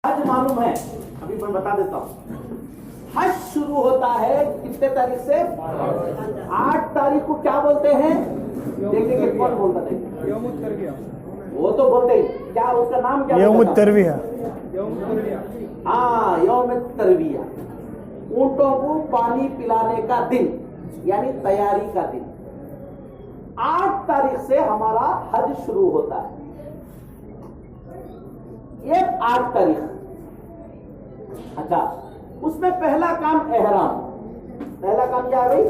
हज मालूम है, अभी मैं बता देता हूँ। हज शुरू होता है कितने तारीख से? 8 तारीख को। क्या बोलते हैं? देखेंगे कौन बोलता है। वो तो बोलते ही, क्या उसका नाम क्या? यौम तरविया। हाँ, यौम तरविया, ऊंटों को पानी पिलाने का दिन, यानी तैयारी का दिन। 8 तारीख से हमारा हज शुरू होता है। ये 8 तारीख। अच्छा, उसमें पहला काम एहराम। पहला काम क्या है भाई?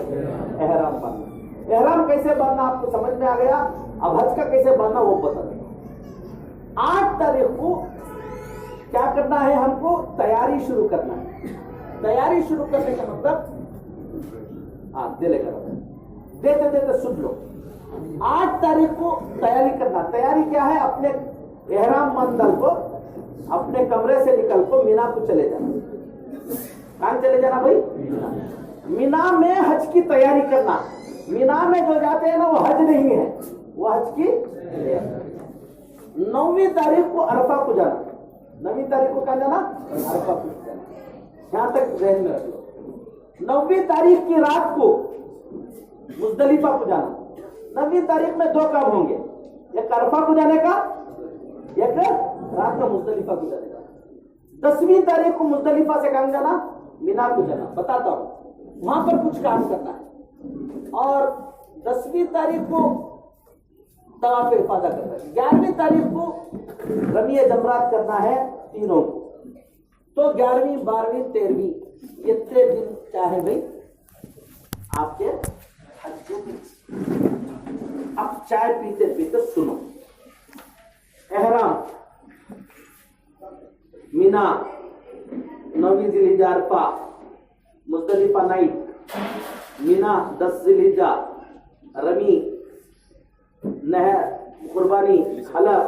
एहराम बनना। एहराम कैसे बनना आपको समझ में आ गया। अब हज का कैसे बनना वो बता दें। 8 तारीख को क्या करना है? हमको तैयारी शुरू करना है। तैयारी शुरू करने का मतलब दे लेकर देते देते सुन लो। 8 तारीख को तैयारी करना। तैयारी क्या है? अपने एहराम मंदल को अपने कमरे से निकल को मीना को चले जाना। कहां चले जाना भाई? मीना में हज की तैयारी करना। मीना में जो जाते हैं ना वो हज नहीं है, वो हज की 9वीं तारीख को अरफा को जाना। 9वीं तारीख को कहा जाना? अरफा को जाना। यहां तक ध्यान में रख लो। 9वीं तारीख की रात को मुजदलिफा को जाना। 9वीं तारीख में 2 काम होंगे, एक अरफा को जाने का, एक रात को मुजदलिफा को जाने का। 10वीं तारीख को मुजदलिफा से कहां जाना? मीना को जाना। बताता हूं, वहां पर कुछ काम करना है। और 10वीं तारीख को तवाफ इफादा करना है। 11वीं तारीख को रमीए जमरात करना है तीनों को। तो 11वीं, 12वीं, 13वीं ये 3 दिन चाहे भाई आपके हज के। अब चाय पीते पीते सुनो। एहराम, मीना, 9वीं जिलहिज्जा अरफा, मुजदलिफा नाइट, मीना 10 जिलहिज्जा, रमी, नहर, कुर्बानी, हलफ,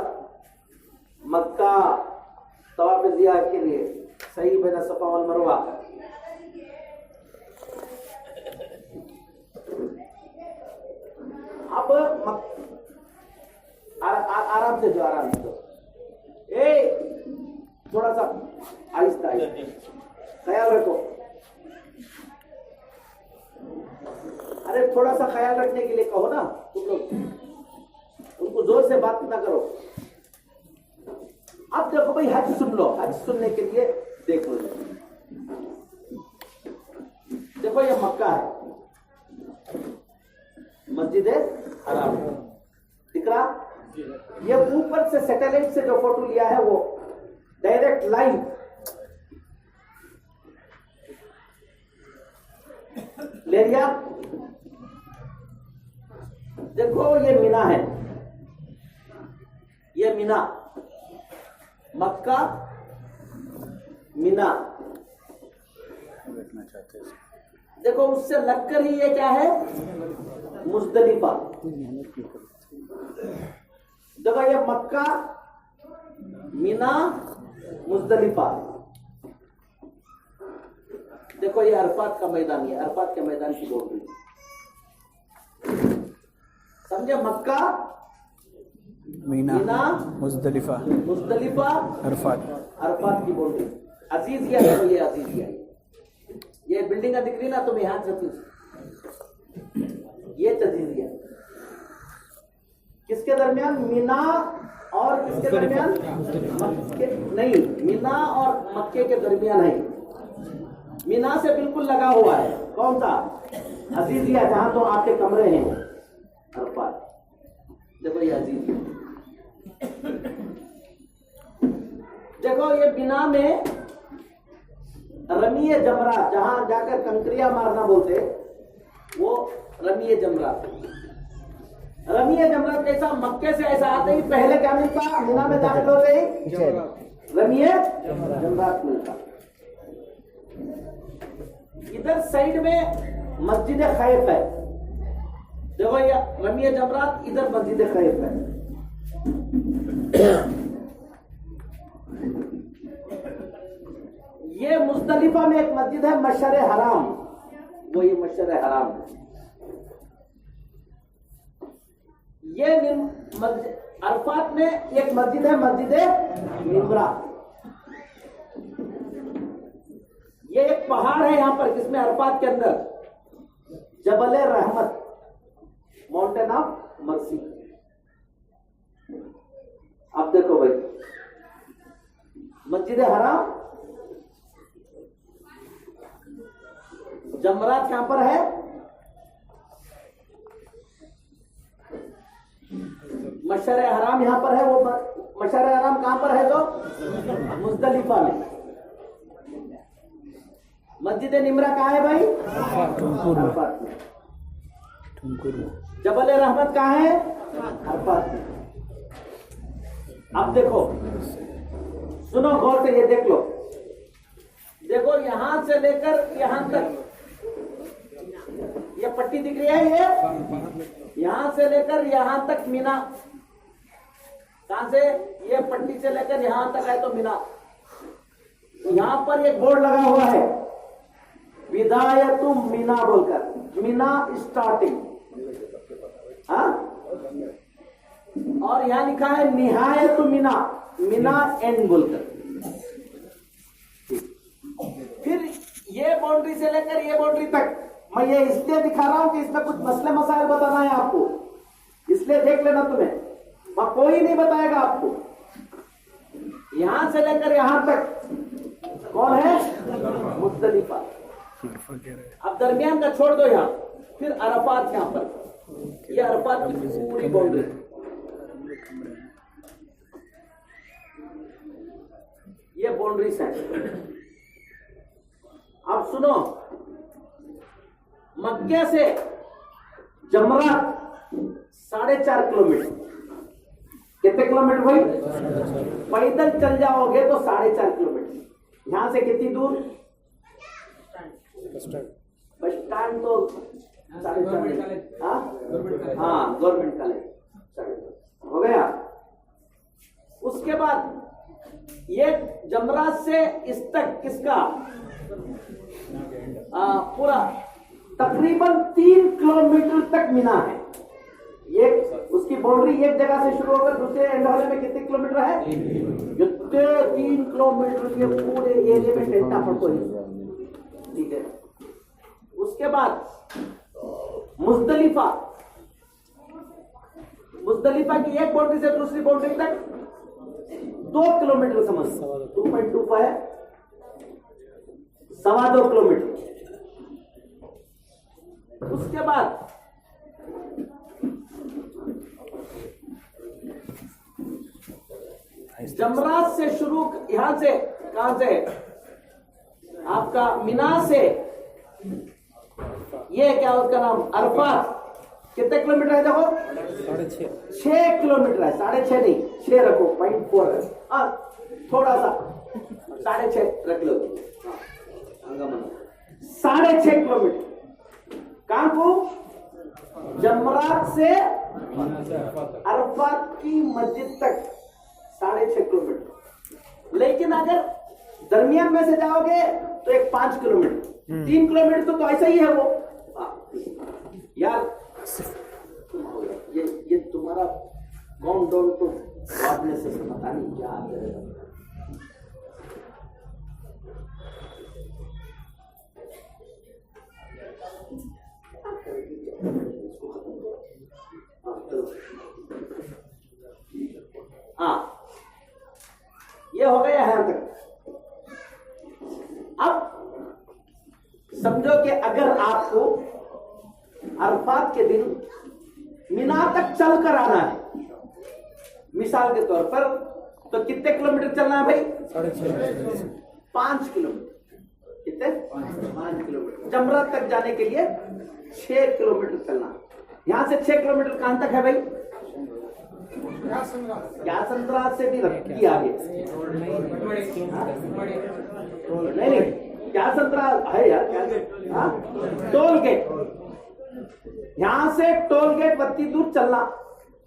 मक्का तवाफ ज़िया के लिए सही बैन सफा वल मरवा। अब आराम से जो, आराम से थोड़ा सा आहिस्ता आहिस्ता ख्याल रखो। अरे थोड़ा सा ख्याल रखने के लिए कहो ना तुम लोग, उनको जोर से बात ना करो। अब देखो भाई, हज सुन लो। हज सुनने के लिए देख लो। देखो ये मक्का है, मस्जिद हराम दिख रहा। ये ऊपर से सैटेलाइट से जो फोटो लिया है वो डायरेक्ट लाइन ले लिया। देखो ये मीना है, ये मीना, मक्का, मीना। देखो उससे लगकर ही ये क्या है? मुजदलिफा। देखो ये मक्का, मीना, मुजदलिफा। देखो ये अरफात का मैदान है, अरफात के मैदान की बाउंड्री। समझे? मक्का, मीना, मुजदलिफा, मुजदलिफा, अरफात, अरफात की बाउंड्री। अजीजिया है, ये अजीजिया। ये बिल्डिंग दिख रही ना तुम्हें, यहां से ये अजीजिया। किसके दरमियान? मीना और किसके दरमियान? मक्के नहीं, मीना और मक्के के दरमियान है। मीना से बिल्कुल लगा हुआ है कौन सा? अजीजिया, जहां तो आपके कमरे हैं अरफात। देखो ये अजीजिया। देखो ये मीना में रमीए जमरात, जहां जाकर कंकरिया मारना बोलते, वो रमीए जमरात। रमीए जमरात कैसा? मक्के से ऐसा आते ही पहले क्या मिलता? मीना में दाखिल होते ही रमीए जमरात मिलता। इधर साइड में मस्जिद खैफ है। देखो ये रमीए जमरात, इधर मस्जिद खैफ है। ये मुजदलिफा में एक मस्जिद है मशर हराम, वो ये मशर हराम है। ये अरफात में एक मस्जिद है, मस्जिद मिम्बरा। पहाड़ है यहां पर, किसमें? अरफात के अंदर, जबल रहमत, माउंटेन ऑफ मर्सी। अब देखो भाई, मस्जिद हराम, जमरात यहां पर है, मशर हराम यहां पर है। वो मशर हराम कहां पर है? जो मुजदलिफा में। मस्जिद निमरा कहां है भाई? अरफात में। जबल रहमत कहां है? अरफात में। अब देखो, सुनो गौर से, ये देख लो, देखो यहां से लेकर यहां तक ये पट्टी दिख रही है, ये यहां से लेकर यहां तक मीना, कहां से? ये पट्टी से लेकर यहां तक है तो मीना। यहां पर एक बोर्ड लगा हुआ है, विदायतु मीना बोलकर, मीना स्टार्टिंग, हाँ? और यहां लिखा है निहायतु मीना, मीना एंड बोलकर। फिर ये बाउंड्री से लेकर ये बाउंड्री तक, मैं ये इसलिए दिखा रहा हूं कि इसमें कुछ मसले मसाइल बताना है आपको, इसलिए देख लेना तुम्हें, वहां कोई नहीं बताएगा आपको। यहां से लेकर यहां तक कौन है? मुज़दलिफा। अब दरमियान का छोड़ दो यहां, फिर अरफात यहां पर, ये अरफात की पूरी बाउंड्री, ये बाउंड्रीज है। अब सुनो, मक्के से जमरात 4.5 किलोमीटर, कितने किलोमीटर भाई? पैदल चल जाओगे तो 4.5 किलोमीटर। यहां से कितनी दूर? बस स्टैंड तो 4.5, हाँ गवर्नमेंट कॉलेज हो गया। उसके बाद ये जमरात से इस तक किसका? पूरा तकरीबन 3 किलोमीटर तक मीना है। ये उसकी बाउंड्री एक जगह से शुरू होकर दूसरे एंड वाले में कितने किलोमीटर है? जितने 3 किलोमीटर के पूरे एरिया में टेंटा पड़ता है, ठीक है। उसके बाद मुज़दलिफा, मुज़दलिफा की एक बाउंड्री से दूसरी बाउंड्री तक 2 किलोमीटर समझ, 2.25 है, 2.25 किलोमीटर। उसके बाद जमरात से शुरू, यहां से कहां से? आपका मीना से, ये क्या उसका नाम? अरफात। कितने किलोमीटर है? देखो 6 किलोमीटर है, 6.5 नहीं, 6 रखो, 0.4 है, थोड़ा सा 6.5 रख लो, 6.5 किलोमीटर। कहां को? जमरात से अरफात की मस्जिद तक 6.5 किलोमीटर। लेकिन अगर दरमियान में से जाओगे तो एक 5 किलोमीटर, 3 किलोमीटर तो ऐसा ही है वो। यार ये तुम्हारा काउंटडाउन तो आपने से पता नहीं क्या है। हाँ, ये हो गया यहां तक। अब समझो कि अगर आपको अरफात के दिन मीना तक चलकर आना है, मिसाल के तौर पर, तो कितने किलोमीटर चलना है भाई? 5 किलोमीटर। कितने? 5 किलोमीटर। जमरात तक जाने के लिए 6 किलोमीटर चलना। यहां से 6 किलोमीटर कहां तक है भाई? ज्ञासंद्रात से भी रखी आगे, नहीं ज्ञासंद्रात है यार, टोल गेट, यहां से टोल गेट बत्ती दूर चलना।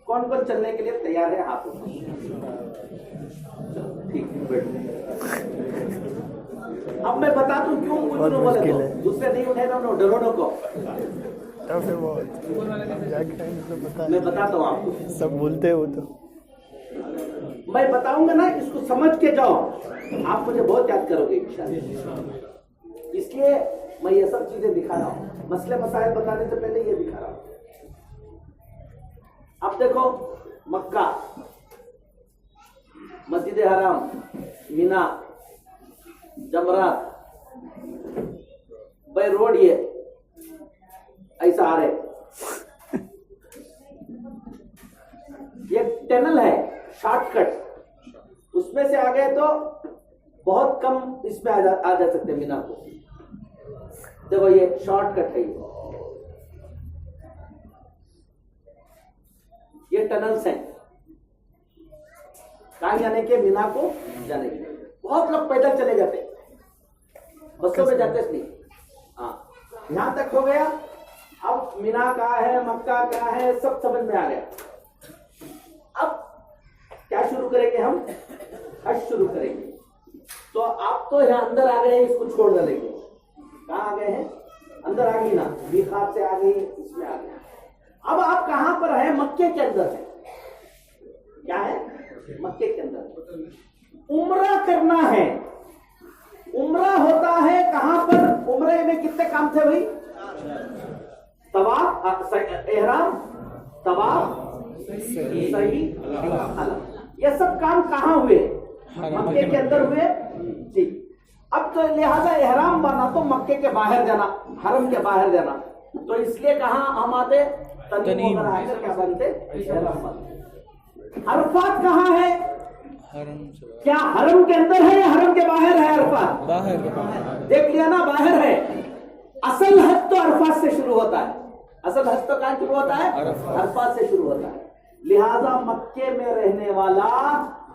कौन कौन चलने के लिए तैयार है? हाथ उठाओ। ठीक, अब मैं बता दूं क्यों पूछ लो, बोले तो दूसरे नहीं उठे ना, डरो को तो फिर वो बता, मैं बताता हूँ आपको, सब बोलते हो तो मैं बताऊंगा ना, इसको समझ के जाओ, आप मुझे बहुत याद करोगे इंशाल्लाह। इसलिए मैं ये सब चीजें दिखा रहा हूं, मसले मसाइल बताने से पहले ये दिखा रहा हूं। अब देखो मक्का, मस्जिद हराम, मीना, जमरात, भाई रोड ये ऐसा आ रहे, ये टनल है शॉर्टकट, उसमें से आ गए तो बहुत कम इसमें आ जा सकते हैं मीना को। देखो ये शॉर्टकट है, ये टनल्स हैं कहाँ जाने के, मीना को जाने के। बहुत लोग पैदल चले जाते, बसों में जाते नहीं। हाँ, यहां तक हो गया। अब मीना कहाँ है, मक्का कहाँ है, सब समझ में आ गया। अब क्या शुरू करेंगे हम, हज शुरू करेंगे। तो आप तो यहाँ अंदर आ गए, इसको छोड़ डालेंगे। कहाँ आ गए हैं, अंदर आ गई ना, बीखात से आ गई, इसमें आ गया। अब आप कहां पर है, मक्के के अंदर है। क्या है, मक्के के अंदर उम्रा करना है। उम्रा होता है कहां पर, उम्रे में कितने काम थे भाई, तवाफ, एहराम, तवाफ, सही, ये सब काम कहां हुए, मक्के के अंदर हुए। जी, अब तो लिहाजा एहराम बना तो मक्के के बाहर जाना, हरम के बाहर जाना। तो इसलिए कहा हम आते तनीम आकर क्या बनते, एहराम बनते। अरफात कहाँ है, क्या हरम के अंदर है या हरम के बाहर है अरफात, बाहर। देख लिया ना, बाहर है। असल हज तो अरफात से शुरू होता है, असल हज तो कहाँ शुरू होता है, अरफात से शुरू होता है। लिहाजा मक्के में रहने वाला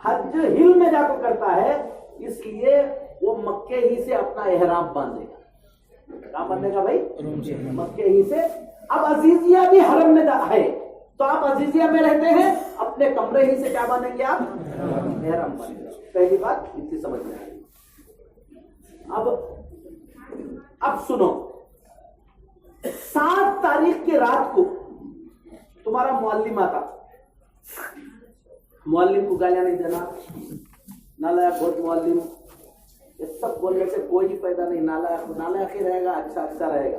हज हिल में जाकर करता है, इसलिए वो मक्के ही से अपना एहराम बांधेगा। क्या बांधेगा भाई, मक्के ही से। अब अजीजिया भी हरम में है, तो आप अजीजिया में रहते हैं, अपने कमरे ही से क्या बांधेंगे आप, एहराम बांधेंगे। पहली बात इतनी समझ में आई। अब सुनो, 7 तारीख की रात को तुम्हारा मुअल्लिम आता, मुअल्लिम को गालियां नहीं देना, नालायक बहुत मुअल्लिम, ये सब बोलने से कोई फायदा नहीं। नालायक ही रहेगा, अच्छा रहेगा।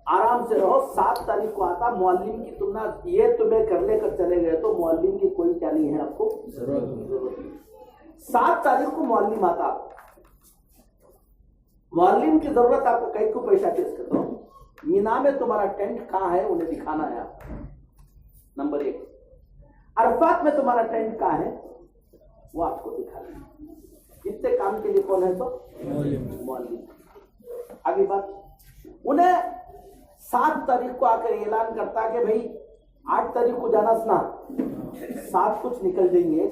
आराम से रहो। 7 तारीख को आता मुअल्लिम की तुलना, ये तुम्हें कर लेकर चले गए तो मुअल्लिम की कोई क्या नहीं है, आपको जरूरत। 7 तारीख को मुअल्लिम आता, मुअल्लिम की जरूरत आपको कई को पैसा पेश करता हूं। मीना में तुम्हारा टेंट कहाँ है, उन्हें दिखाना है आपको, नंबर 1। अरफात में तुम्हारा टेंट कहाँ है, वो आपको दिखाना है। इतने काम के लिए कौन है, तो मुअल्लिम। आगे बात, उन्हें 7 तारीख को आकर ऐलान करता कि भाई 8 तारीख को जाना सुना, 7 कुछ निकल जाएंगे,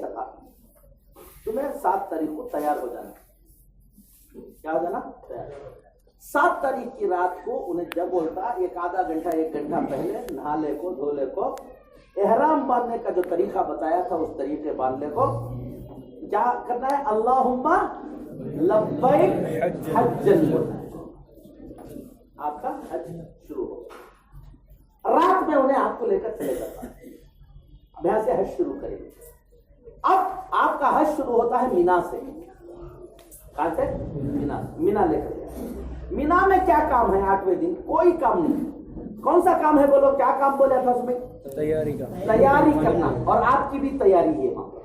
तुम्हें 7 तारीख को तैयार हो जाना। क्या हो जाना, तैयार। 7 तारीख की रात को उन्हें जब बोलता, एक आधा घंटा 1 घंटा पहले नहाले को, धोले को, एहराम बांधने का जो तरीका बताया था उस तरीके बांधने को क्या करना है, अल्लाहुम्मा लब्बैक हज्जन बोलना है, आपका हज शुरू हो। रात में उन्हें आपको लेकर चले जाता है, अब यहां से हज शुरू करेंगे। अब आपका हज शुरू होता है मीना से। कहां से, मीना लेकर। मीना में क्या काम है, 8वें दिन कोई काम नहीं। कौन सा काम है बोलो, क्या काम बोला था उसमें, तैयारी करना, और आपकी भी तैयारी है वहां पर।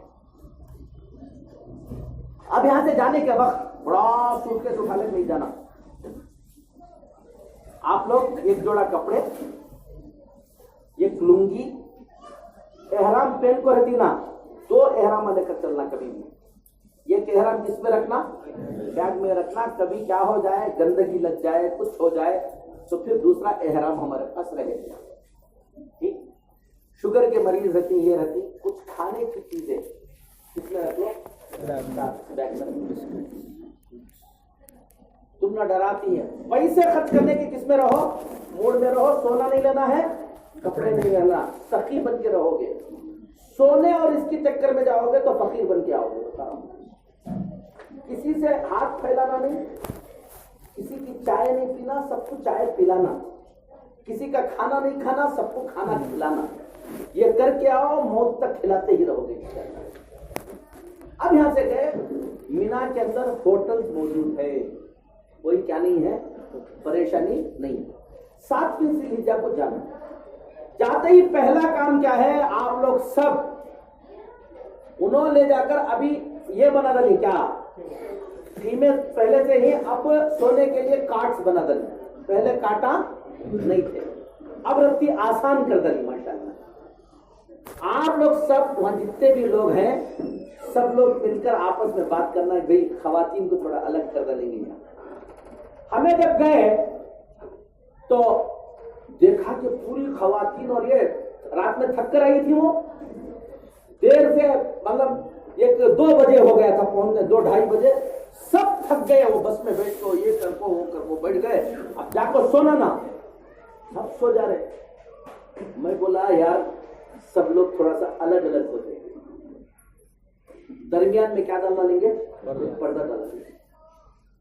अब यहां से जाने के वक्त बड़ा सूटकेस उठा ले नहीं जाना। आप लोग एक जोड़ा कपड़े, एक लुंगी, एहराम पहन को रहती ना, 2 एहराम लेकर चलना कभी भी। एक एहराम किस में रखना, बैग में रखना, कभी क्या हो जाए, गंदगी लग जाए, कुछ हो जाए तो फिर दूसरा एहराम हमारे पास रहेगा। ठीक, शुगर के मरीज रहती, ये रहती, कुछ खाने की चीजें किसमें रख लो, बैग में। तुम ना डराती है, पैसे खर्च करने के किसमें रहो, मूड में रहो। सोना नहीं लेना है, कपड़े नहीं लेना, सखी बन के रहोगे। सोने और इसकी चक्कर में जाओगे तो फकीर बन के आओगे। बताओ, किसी से हाथ फैलाना नहीं, किसी की चाय नहीं पीना, सबको चाय पिलाना, किसी का खाना नहीं खाना, सबको खाना खिलाना। ये करके आओ, मौत तक खिलाते ही रहोगे। अब यहां से गए मीना के अंदर अंदर होटल मौजूद है, कोई क्या नहीं है, परेशानी नहीं है। 7वीं जिलहिज्जा को जाना, जाते ही पहला काम क्या है, आप लोग सब उन्होंने ले जाकर अभी ये बना डाली क्या, फीमेल पहले से ही अब सोने के लिए कार्ड्स बना डाली, पहले काटा नहीं थे, अब रत्ती आसान कर डाली माशाल्लाह। आप लोग सब वहां जितने भी लोग हैं सब लोग मिलकर आपस में बात करना, भाई खवातीन को थोड़ा अलग कर डालेंगे। हमें जब गए तो देखा कि पूरी खवातीन, और ये रात में थक कर आई थी, वो देर से मतलब 1-2 बजे हो गया था पहुंचने, 2-2:30 बजे सब थक गए, वो बस में बैठ को ये कर को वो कर को बैठ गए, अब जाकर सोना ना, सब सो जा रहे। मैं बोला यार सब लोग थोड़ा सा अलग अलग हो जाए, दरमियान में क्या डालना लेंगे, पर्दा डालना लेंगे।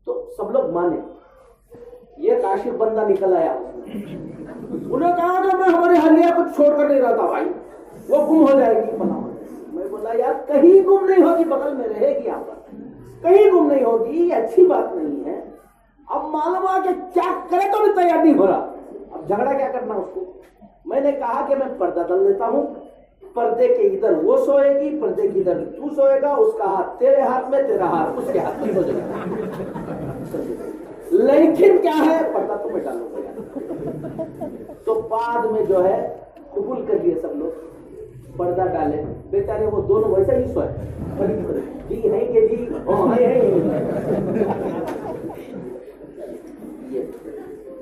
तो सब लोग माने, ये काशिफ बंदा निकल आया, उन्हें कहा कि मैं हमारे हलिया को छोड़कर नहीं रहता भाई, वो गुम हो जाएगी बना। मैं बोला यार कहीं गुम नहीं होगी, बगल में रहेगी, यहाँ पर कहीं गुम नहीं होगी, ये अच्छी बात नहीं है। अब मालूम हुआ कि क्या करे तो भी तैयार नहीं हो रहा, अब झगड़ा क्या करना उसको। मैंने कहा कि मैं पर्दा डाल देता हूं, पर्दे के इधर वो सोएगी, पर्दे के इधर तू सोएगा, उसका हाथ तेरे हाथ में, तेरा हाथ उसके हाथ में हो जाएगा। लेकिन क्या है, पर्दा तो मैं डालूंगा। तो बाद में जो है कबूल कर लिए सब लोग, पर्दा डाले, बेचारे वो दोनों वैसे ही सोए, जी है कि जी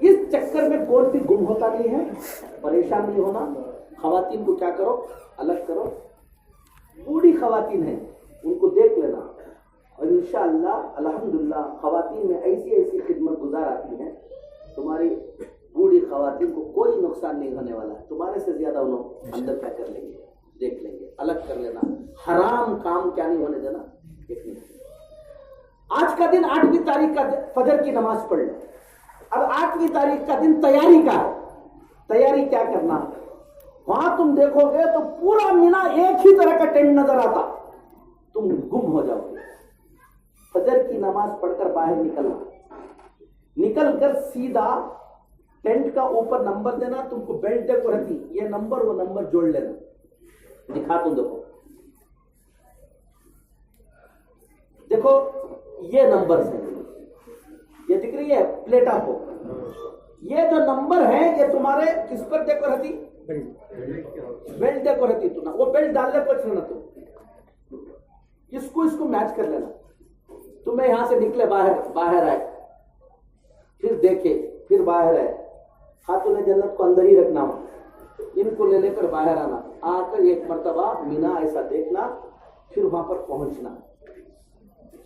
इस चक्कर में कोई भी गुम होता नहीं है, परेशान नहीं होना। खवातीन को क्या करो, अलग करो, बूढ़ी खवातीन है उनको देख लेना, और इंशाअल्लाह अल्हम्दुलिल्लाह खवातीन में ऐसी ऐसी खिदमत गुजार आती हैं, तुम्हारी बूढ़ी खवातीन को कोई नुकसान नहीं होने वाला है, तुम्हारे से ज्यादा उन्होंने अंदर क्या कर लेंगे, देख लेंगे, अलग कर लेना, हराम काम क्या नहीं होने देना। आज का दिन 8वीं तारीख का फजर की नमाज पढ़ लो। अब 8वीं तारीख का दिन तैयारी का है, तैयारी क्या करना, वहां तुम देखोगे तो पूरा मीना एक ही तरह का टेंट नजर आता, तुम गुम हो जाओगे। फजर की नमाज पढ़कर बाहर निकलना, निकलकर सीधा टेंट का ऊपर नंबर देना, तुमको बेल्ट देखो रहती, ये नंबर वो नंबर जोड़ लेना, दिखा तुम देखो, देखो ये नंबर है, ये दिख रही है प्लेट आपको, ये जो नंबर है ये तुम्हारे किस पर देखो रहती, बेल्ट देखो रहती, तू ना वो बेल्ट डालने पर ना, तुम इसको मैच कर लेना। तुम्हें यहां से निकले बाहर आए, फिर देखे, फिर बाहर आए, खातून जन्नत को अंदर ही रखना, इनको ले लेकर बाहर आना, आकर एक मर्तबा मीना ऐसा देखना, फिर वहां पर पहुंचना।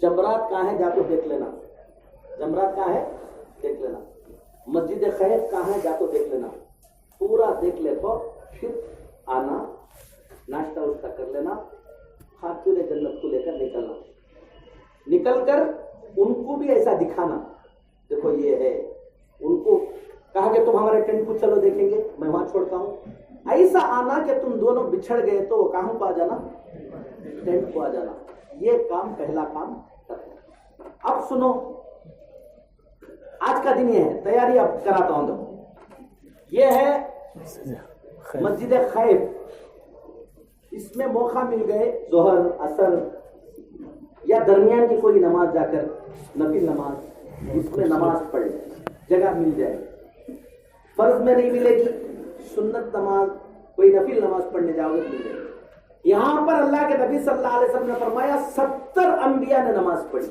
जमरात कहाँ है जाकर देख लेना, जमरात कहाँ है देख लेना, मस्जिद खैफ कहाँ है जाकर देख लेना, पूरा देख ले तो फिर आना, नाश्ता उस्ता कर लेना, खातून जन्नत को लेकर निकलना, निकलकर उनको भी ऐसा दिखाना, देखो ये है, उनको कहा कि तुम हमारे टेंट को चलो देखेंगे, मैं वहां छोड़ता हूं, ऐसा आना कि तुम दोनों बिछड़ गए तो वो कहां को आ जाना, टेंट को आ जाना। ये काम पहला काम करना। अब सुनो, आज का दिन ये है, तैयारी अब कराता हूं, देखो ये है मस्जिद खैफ, इसमें मौका मिल गए जोहर असर या दरमियान की कोई नमाज जाकर नफिल नमाज, इसमें नमाज पढ़ ले, जगह मिल जाए, फर्ज में नहीं मिलेगी, सुन्नत नमाज कोई नफिल नमाज पढ़ने जाओगे मिल जाएगी। यहां पर अल्लाह के नबी सल्लल्लाहु अलैहि वसल्लम ने फरमाया 70 अंबिया ने नमाज पढ़ी,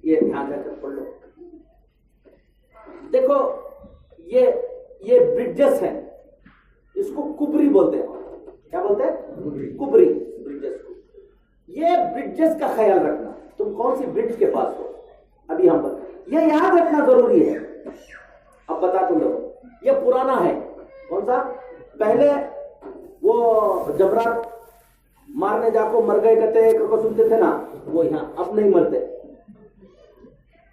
ये ध्यान रखकर पढ़ लो। देखो ये ब्रिजेस है, इसको कुबरी बोलते हैं, क्या बोलते हैं, कुबरी ब्रिजेस को। ये ब्रिजेस का ख्याल रखना, तुम कौन सी ब्रिज के पास हो अभी हम पर, ये याद रखना जरूरी है। अब बता तुम लोग, ये पुराना है, कौन सा, पहले वो जबरात मारने जाको मर गए कहते को सुनते थे ना, वो यहाँ अब नहीं मरते,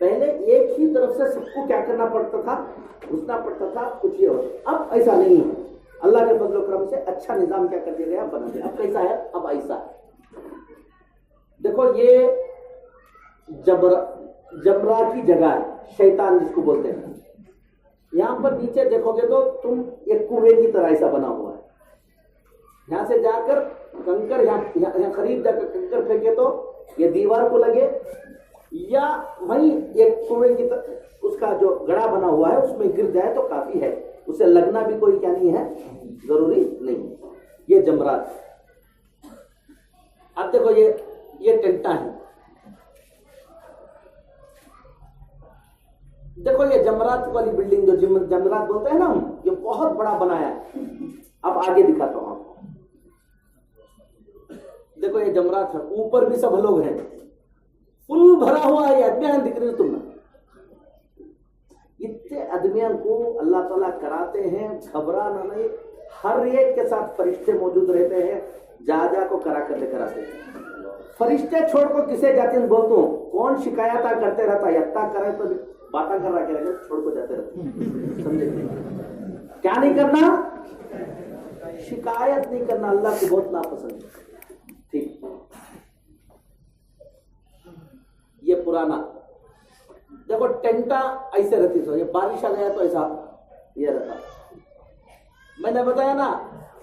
पहले एक ही तरफ से सबको क्या करना पड़ता था, घुसना पड़ता था, कुछ ये होता, अब ऐसा नहीं है, अल्लाह के फजल करम से अच्छा निजाम क्या कर दिया गया, बना दिया। अब कैसा है, अब ऐसा है। देखो ये जबरा की जगह है, शैतान जिसको बोलते हैं। यहां पर नीचे देखोगे तो तुम एक कुएं की तरह ऐसा बना हुआ है। यहां से जाकर कंकर यहाँ खरीद जाकर कंकर फेंके तो ये दीवार को लगे, या वहीं एक कुएं की तरह उसका जो गड़ा बना हुआ है उसमें गिर जाए तो काफी है, उसे लगना भी कोई क्या नहीं है, जरूरी नहीं। ये जमरात। अब देखो ये टेंटा है। देखो ये जमरात वाली बिल्डिंग जो जमरात बोलते हैं ना हम, ये बहुत बड़ा बनाया है। अब आगे दिखाता हूं आपको। देखो ये जमरात है, ऊपर भी सब लोग हैं, फुल भरा हुआ है। आदमियां दिख रही है तुम्हें, इतने आदमियों को अल्लाह ताला कराते हैं, घबराना नहीं। हर एक के साथ फरिश्ते मौजूद रहते हैं, जा को करा कर लेकर आते हैं। फरिश्ते छोड़ को किसे जाते हैं बोलता हूँ, कौन शिकायत करते रहता, यत्ता करे तो बात कर रहा के छोड़ को जाते रहते। समझे क्या नहीं करना, शिकायत नहीं करना, अल्लाह को बहुत नापसंद है। ठीक, ये पुराना देखो टेंटा ऐसे रहती थी, ये बारिश आ गया तो ऐसा ये रहता। मैंने बताया ना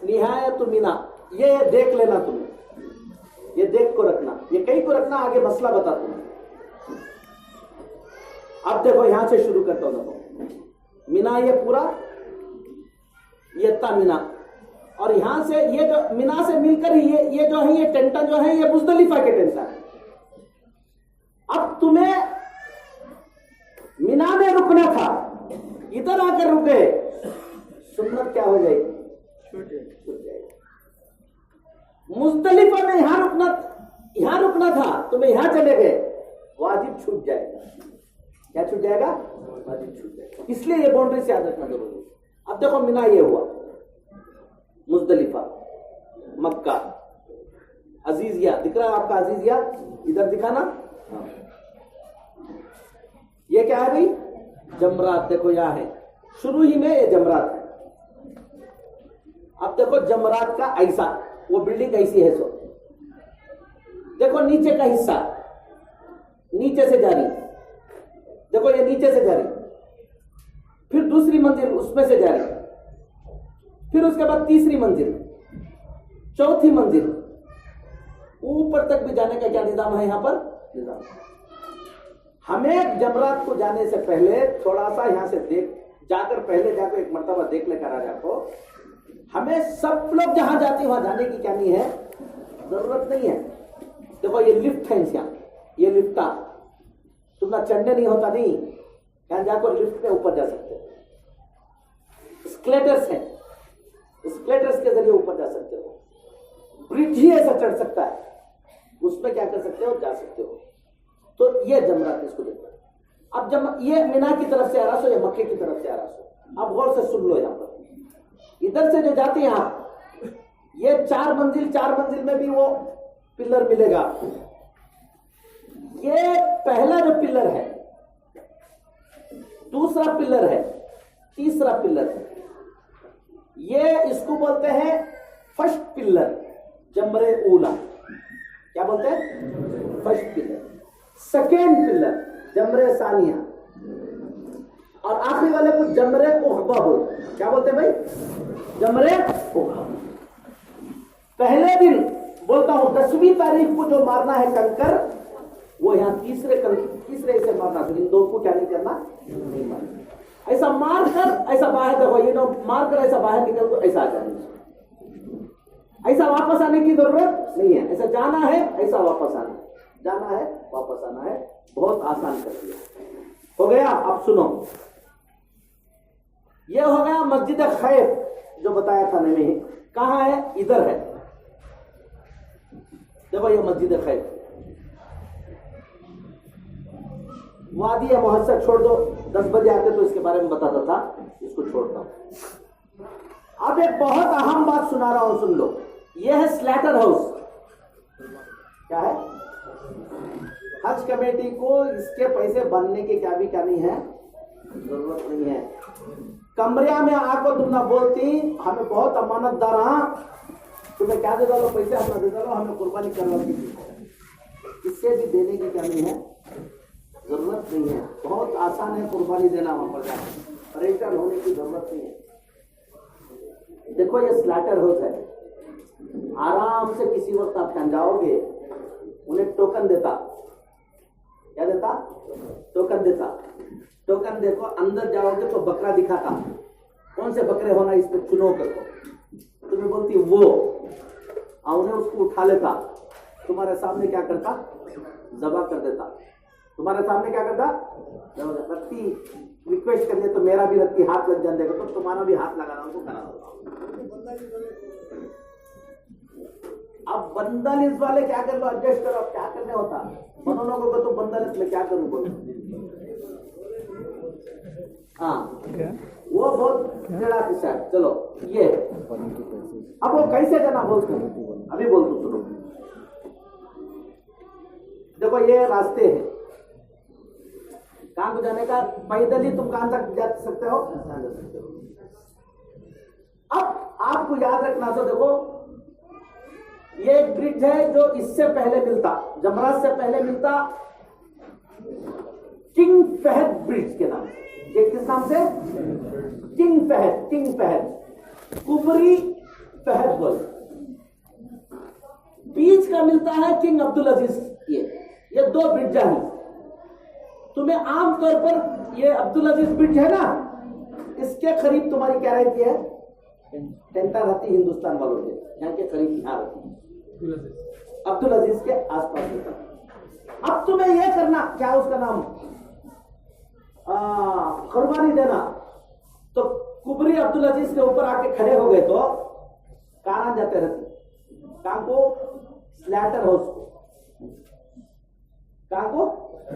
निहायत मीना, ये देख लेना तुम्हें, ये देख को रखना, ये कहीं को रखना, आगे मसला बता तुम्हें। अब देखो यहां से शुरू करता हूं। देखो मीना ये पूरा, ये ता मीना, और यहां से ये जो मीना से मिलकर ये जो है, ये टेंटा जो है, ये मुजदलिफा के टेंटा है। अब तुम्हें मीना में रुकना था, इधर आकर रुके, सुन्नत क्या हो जाएगी, छूट जाएगी। मुजदलिफा में यहां रुकना था, तुम्हें यहां चले गए, वाजिब छूट जाएगा। क्या छूट जाएगा, वाजिब छूट जाएगा। इसलिए ये बाउंड्री से याद रखना जरूरी है। अब देखो मीना ये हुआ, मुजदलिफा, मक्का, अजीजिया दिख रहा है आपका, अजीजिया इधर दिखाना। हाँ। ये क्या है भाई, जमरात। देखो यहां है, शुरू ही में ये जमरात है। अब देखो जमरात का ऐसा, वो बिल्डिंग ऐसी है सो, देखो नीचे का हिस्सा, नीचे से जारी, देखो ये नीचे से जारी, फिर दूसरी मंजिल उसमें से जारी, फिर उसके बाद तीसरी मंजिल, चौथी मंजिल, ऊपर तक भी जाने का क्या निजाम है यहां पर, निजाम। हमें जमरात को जाने से पहले थोड़ा सा यहां से जाकर पहले जाकर एक मर्तबा देख लेकर आ जाको। हमें सब लोग जहां जाते हैं वहां जाने की क्या नहीं है, जरूरत नहीं है। देखो ये लिफ्ट है, यहां ये लिफ्टा, तुमना चढ़ने नहीं होता नहीं, यहां जाकर लिफ्ट में ऊपर जा सकते हो। स्केलेटर्स है, स्केलेटर्स के जरिए ऊपर जा सकते हो। ब्रिज ही ऐसा चढ़ सकता है, उसमें क्या कर सकते हो, जा सकते हो। तो ये जमरात इसको देखो। अब जब ये मीना की तरफ से आ रहा सो, ये मक्के की तरफ से आ रहा सो, अब गौर से सुन लो। यहां पर इधर से जो जाते हैं आप, ये चार मंजिल में भी वो पिलर मिलेगा। ये पहला जो पिलर है, दूसरा पिलर है, तीसरा पिलर है, ये इसको बोलते हैं फर्स्ट पिलर, जमरे ऊला। क्या बोलते हैं, फर्स्ट पिलर। सेकेंड पिलर जमरे सानिया, और आखिरी वाले को जमरे उखबा हो। क्या बोलते हैं भाई, जमरे उखबा। पहले दिन बोलता हूं 10वीं तारीख को जो मारना है कंकर, वो यहां तीसरे से मारना। तो इन दो को क्या नहीं करना, नहीं मारना। ऐसा मार कर ऐसा बाहर, देखो ये मार कर ऐसा बाहर निकल तो ऐसा आ जाना, ऐसा वापस आने की जरूरत नहीं है। ऐसा जाना है, ऐसा वापस आना, जाना है वापस आना है। बहुत आसान कर दिया, हो गया। अब सुनो, ये हो गया मस्जिद खैफ जो बताया था नहीं, कहां है, इधर है। देखो ये मस्जिद खैफ, वादी है मुहस्सर छोड़ दो, 10 बजे आते तो इसके बारे में बताता था, इसको छोड़ता हूं। अब एक बहुत अहम बात सुना रहा हूं, सुन लो। यह है स्लैटर हाउस। क्या है, हज कमेटी को इसके पैसे बनने के क्या नहीं है, जरूरत नहीं है। कमरिया में आकर तुम ना बोलती हमें बहुत अमानतदार, तुम्हें क्या दे डालो पैसे, अपना दे डालो, हमें कुर्बानी करवा की, इससे भी देने की क्या नहीं है, जरूरत नहीं है, बहुत आसान है कुर्बानी देना, वहां पर जाना, परेशान होने की जरूरत नहीं है। देखो ये स्लैटर हाउस है, आराम से किसी वक्त आप कहीं जाओगे, उन्हें टोकन देता, क्या देता? टोकन देता। टोकन देखो, अंदर जाओगे तो बकरा दिखाता, कौन से बकरे होना इस पे चुनो करको, तुम्हें बोलती वो, और उन्हें उसको उठा लेता, तुम्हारे सामने क्या करता? जबा कर देता। तुम्हारे सामने क्या करता? रत्ती रिक्वेस्ट करिए तो मेरा भी रत्ती हाथ लग जाने देगा, तो तुम्हारा भी हाथ लगाना उनको करा होगा। अब बंदलिस वाले क्या कर लो, एडजस्ट करो, अब क्या करने होता? बनो लोगों को तो बंदलिस में क्या करूं बोलो। हाँ, वो बहुत टेढ़ा किस्सा है। चलो ये अब वो कैसे करना बोलते हैं, अभी बोल दो, सुनो। देखो ये रास्ते हैं, कहां को जाने का? पैदल ही तुम कहां तक जा सकते हो? अब आपको याद रखना, तो देखो ये एक ब्रिज है जो इससे पहले मिलता, जमराज से पहले मिलता, किंग फहद ब्रिज के नाम से। ये किस नाम से? किंग फहद, किंग फहद, कुबरी फहद बोल। बीच का मिलता है किंग अब्दुल अजीज। ये दो ब्रिज हैं। तुम्हें आमतौर पर ये अब्दुल अजीज ब्रिज है ना, इसके करीब तुम्हारी क्या रहती है? टेंटा रहती हिंदुस्तान वालों के, यहाँ के करीब यहाँ रहती है, अब्दुल अजीज के आसपास होता। अब तुम्हें यह करना, क्या उसका नाम, कुर्बानी देना, तो कुबरी अब्दुल अजीज के ऊपर आके खड़े हो गए तो कहां जाते रहते? कहां को? स्लैटर हाउस को। कहां को?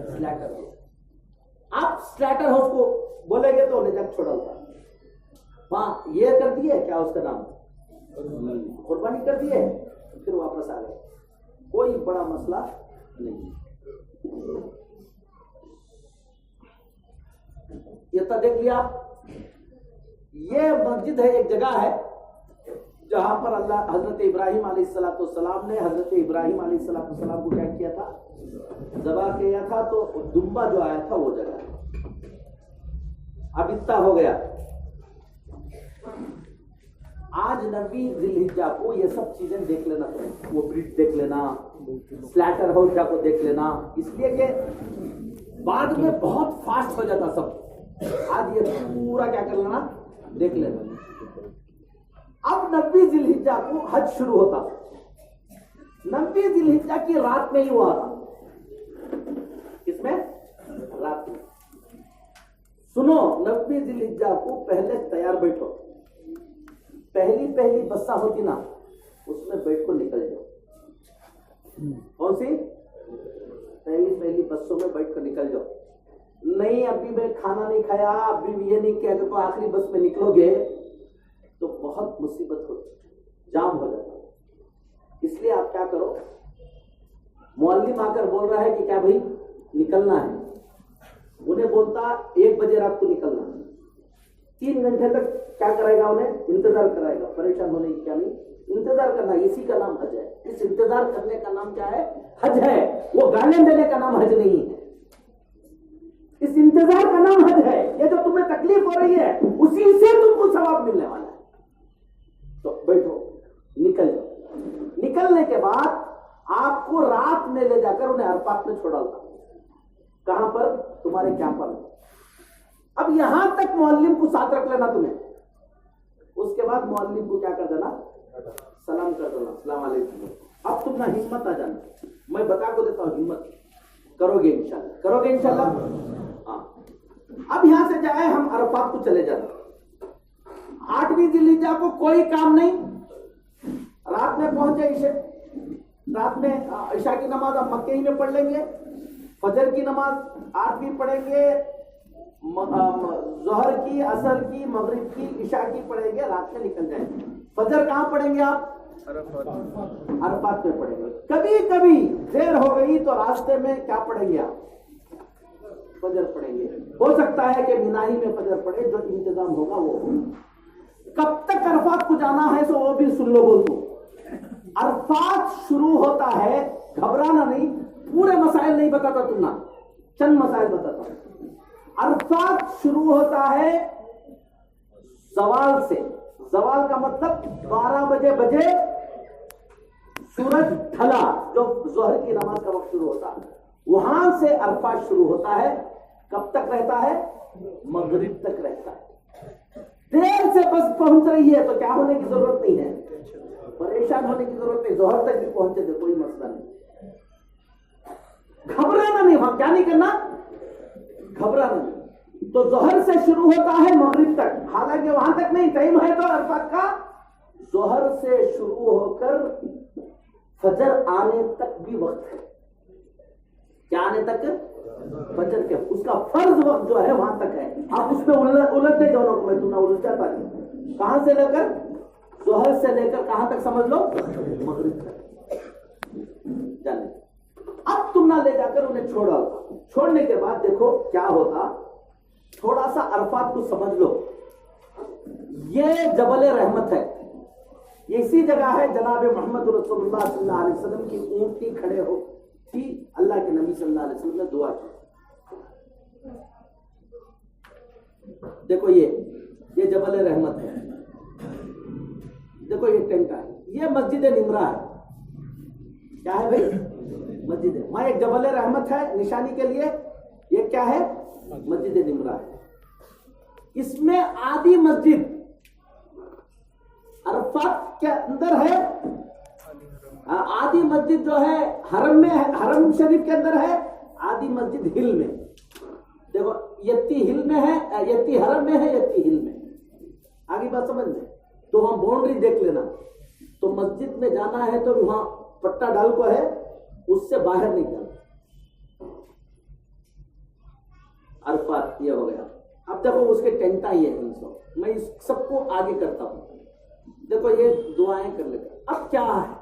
Slater house. आप स्लैटर हाउस को बोलेंगे तो उन्हें जब छोड़ा होता, वहां ये कर दिए, क्या उसका नाम, कुर्बानी कर दिए, फिर वापस आ गए, कोई बड़ा मसला नहीं। ये तो देख लिया। ये मस्जिद है, एक जगह है जहां पर अल्लाह हजरत इब्राहिम अलैहिस्सलाम ने हजरत इब्राहिम अलैहिस्सलाम को क्या किया था? ज़बा किया था, तो दुम्बा जो आया था वो जगह। अब इतना हो गया। आज 9 जिलहिज्जा को ये सब चीजें देख लेना, तो वो ब्रिज देख लेना, स्लैटर हाउस जाको देख लेना, इसलिए कि बाद में बहुत फास्ट हो जाता सब। आज ये पूरा क्या कर लेना, देख लेना। अब 9 जिलहिज्जा को हज शुरू होता, 9 जिलहिज्जा की रात में ही हुआ था। किसमें? रात में। सुनो, 9 जिलहिज्जा को पहले तैयार बैठो, पहली बस्सा होती ना, उसमें बैठ को निकल जाओ। कौन सी? पहली बस्सों में बैठ कर निकल जाओ। नहीं अभी मैं खाना नहीं खाया, अभी ये नहीं किया, तो आखिरी बस में निकलोगे तो बहुत मुसीबत हो, जाम हो जाता। इसलिए आप क्या करो, मुअल्लिम आकर बोल रहा है कि क्या भाई निकलना है, उन्हें बोलता 1 बजे रात को निकलना, 3 घंटे तक क्या कराएगा? उन्हें इंतजार कराएगा। परेशान होने की क्या नहीं, इंतजार करना, इसी का नाम हज है। इस इंतजार करने का नाम क्या है? हज है। वो गाने देने का नाम हज नहीं है, इस इंतजार का नाम हज है। ये जो तुम्हें तकलीफ हो रही है, उसी से तुमको सवाब मिलने वाला है। तो बैठो, निकल जाओ। निकलने के बाद आपको रात में ले जाकर उन्हें अरफात में छोड़ा होगा। कहां पर? तुम्हारे कैंपर में। अब यहां तक मुअल्लिम को साथ रख लेना तुम्हें, उसके बाद मुअल्लिम को क्या कर देना? सलाम कर देना, अस्सलाम वालेकुम। अब तुम ना हिम्मत आ जाना, मैं बता को देता हूं, हिम्मत करोगे इंशाल्लाह, करोगे इंशाल्लाह। हाँ, अब यहां से जाए हम अरफात को चले जाना। 8वीं जिलहिज्जा को कोई काम नहीं, रात में पहुंचे इशा, रात में इशा की नमाज हम मक्के ही में पढ़ लेंगे, फजर की नमाज 8वीं पढ़ेंगे, जोहर की, असर की, मगरिब की, इशा की पढ़ेंगे, रात में निकल जाएंगे। फजर कहां पढ़ेंगे आप? अरफात में पढ़ेंगे। कभी कभी देर हो गई तो रास्ते में क्या पढ़ेंगे आप? फजर पढ़ेंगे। हो सकता है कि मिनाही में फजर पढ़े, जो इंतजाम होगा वो होगा। कब तक अरफात को जाना है तो वो भी सुन लो, बोल दो। अरफात शुरू होता है, घबराना नहीं, पूरे मसाइल नहीं बताता तुम ना, चंद मसाइल बताता हूं। अरफात शुरू होता है जवाल से। जवाल का मतलब 12 बजे सूरज ढला, जो जोहर की नमाज का वक्त शुरू होता है, वहां से अरफात शुरू होता है। कब तक रहता है? मगरिब तक रहता है। देर से बस पहुंच रही है तो क्या होने की जरूरत नहीं है, परेशान होने की जरूरत नहीं। जोहर तक भी पहुंचे तो कोई मसला नहीं, घबराना नहीं। वहां क्या नहीं करना? घबराना नहीं। तो जोहर से शुरू होता है मगरिब तक, हालांकि वहां तक नहीं टाइम है तो अरफात का। जोहर से शुरू होकर फजर आने तक भी वक्त है। क्या आने तक? फजर के, उसका फर्ज वक्त जो है वहां तक है। आप उसमें उलझते जाओ ना, मैं तुम्हें उलझाता नहीं। कहां से लेकर? जोहर से लेकर कहां तक समझ लो? मगरिब तक जाने। अब तुम ना ले जाकर उन्हें छोड़ा। छोड़ने के बाद देखो क्या होता। थोड़ा सा अरफात को समझ लो। ये जबल रहमत है। इसी जगह है जनाब मोहम्मद रसूलुल्लाह सल्लल्लाहु अलैहि वसल्लम की ऊंटनी खड़े हो थी। अल्लाह के नबी सल्लल्लाहु अलैहि वसल्लम ने दुआ की। देखो ये जबल रहमत है। देखो ये टेंट है, ये मस्जिद निमरा है। क्या है भाई? मस्जिद है। वहां एक जबल रहमत है निशानी के लिए। ये क्या है? मस्जिद निमरा है। इसमें आधी मस्जिद अरफात के अंदर है। आधी मस्जिद जो है हरम में है, हरम शरीफ के अंदर है। आधी मस्जिद हिल में। देखो यत्ती हिल में है, यत्ती हरम में है, यत्ती हिल में। आगे बात समझ में? तो हम बाउंड्री देख लेना। तो मस्जिद में जाना है तो वहां पट्टा डाल को है, उससे बाहर नहीं जाना। अरफात ये हो गया। अब देखो उसके टेंटा ही है। मैं इस सबको आगे करता हूं। देखो ये दुआएं कर लेकर। अब क्या है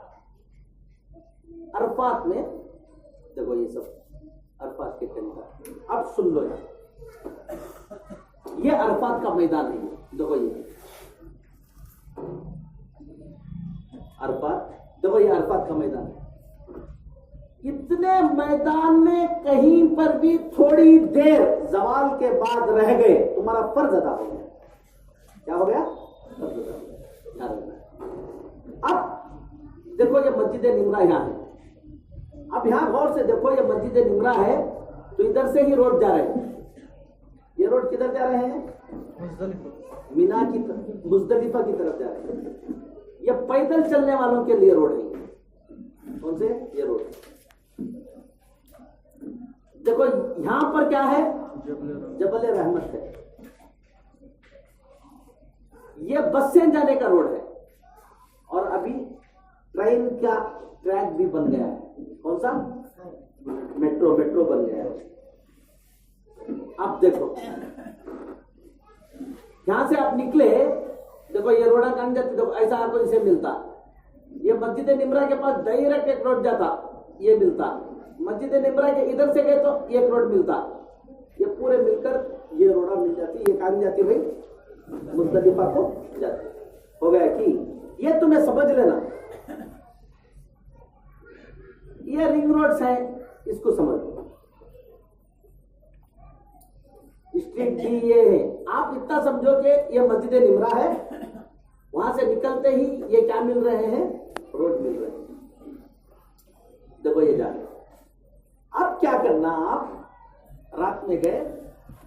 अरफात में? देखो ये सब अरफात के टेंटा। अब सुन लो यार, ये अरफात का मैदान है। देखो ये अरफात, देखो ये अरफात का मैदान है। इतने मैदान में कहीं पर भी थोड़ी देर जवाल के बाद रह गए, तुम्हारा फर्ज अदा हो गया। क्या हो गया? फर्ज अदा हो गया। अब देखो ये मस्जिद निमरा यहां है। अब यहां गौर से देखो, ये मस्जिद निमरा है तो इधर से ही रोड जा रहे हैं। ये रोड किधर जा रहे हैं? मीना की तरफ, मुजदलिफा की तरफ जा रहे हैं। ये पैदल चलने वालों के लिए रोड है। कौन से? ये रोड। देखो यहां पर क्या है? जबल रहमत है। ये बस से जाने का रोड है। और अभी ट्रेन का ट्रैक भी बन गया है। कौन सा? मेट्रो बन गया है। अब देखो यहां से आप निकले, देखो ये रोड कहां जाती, देखो ऐसा आपको इसे मिलता। ये मस्जिद निमरा के पास डायरेक्ट एक रोड जाता, ये मिलता। मस्जिद निमरा के इधर से गए तो एक रोड मिलता। ये पूरे मिलकर ये रोड़ा मिल जाती। ये कहां जाती भाई? मुजदलिफा को जाती। हो गया कि ये तुम्हें समझ लेना। ये रिंग रोड्स है, इसको समझ लो। स्ट्रीट भी ये है। आप इतना समझो कि ये मस्जिद निमरा है। वहां से निकलते ही ये क्या मिल रहे हैं? रोड मिल रहे हैं। देखो ये जा रहे। अब क्या करना? आप रात में गए,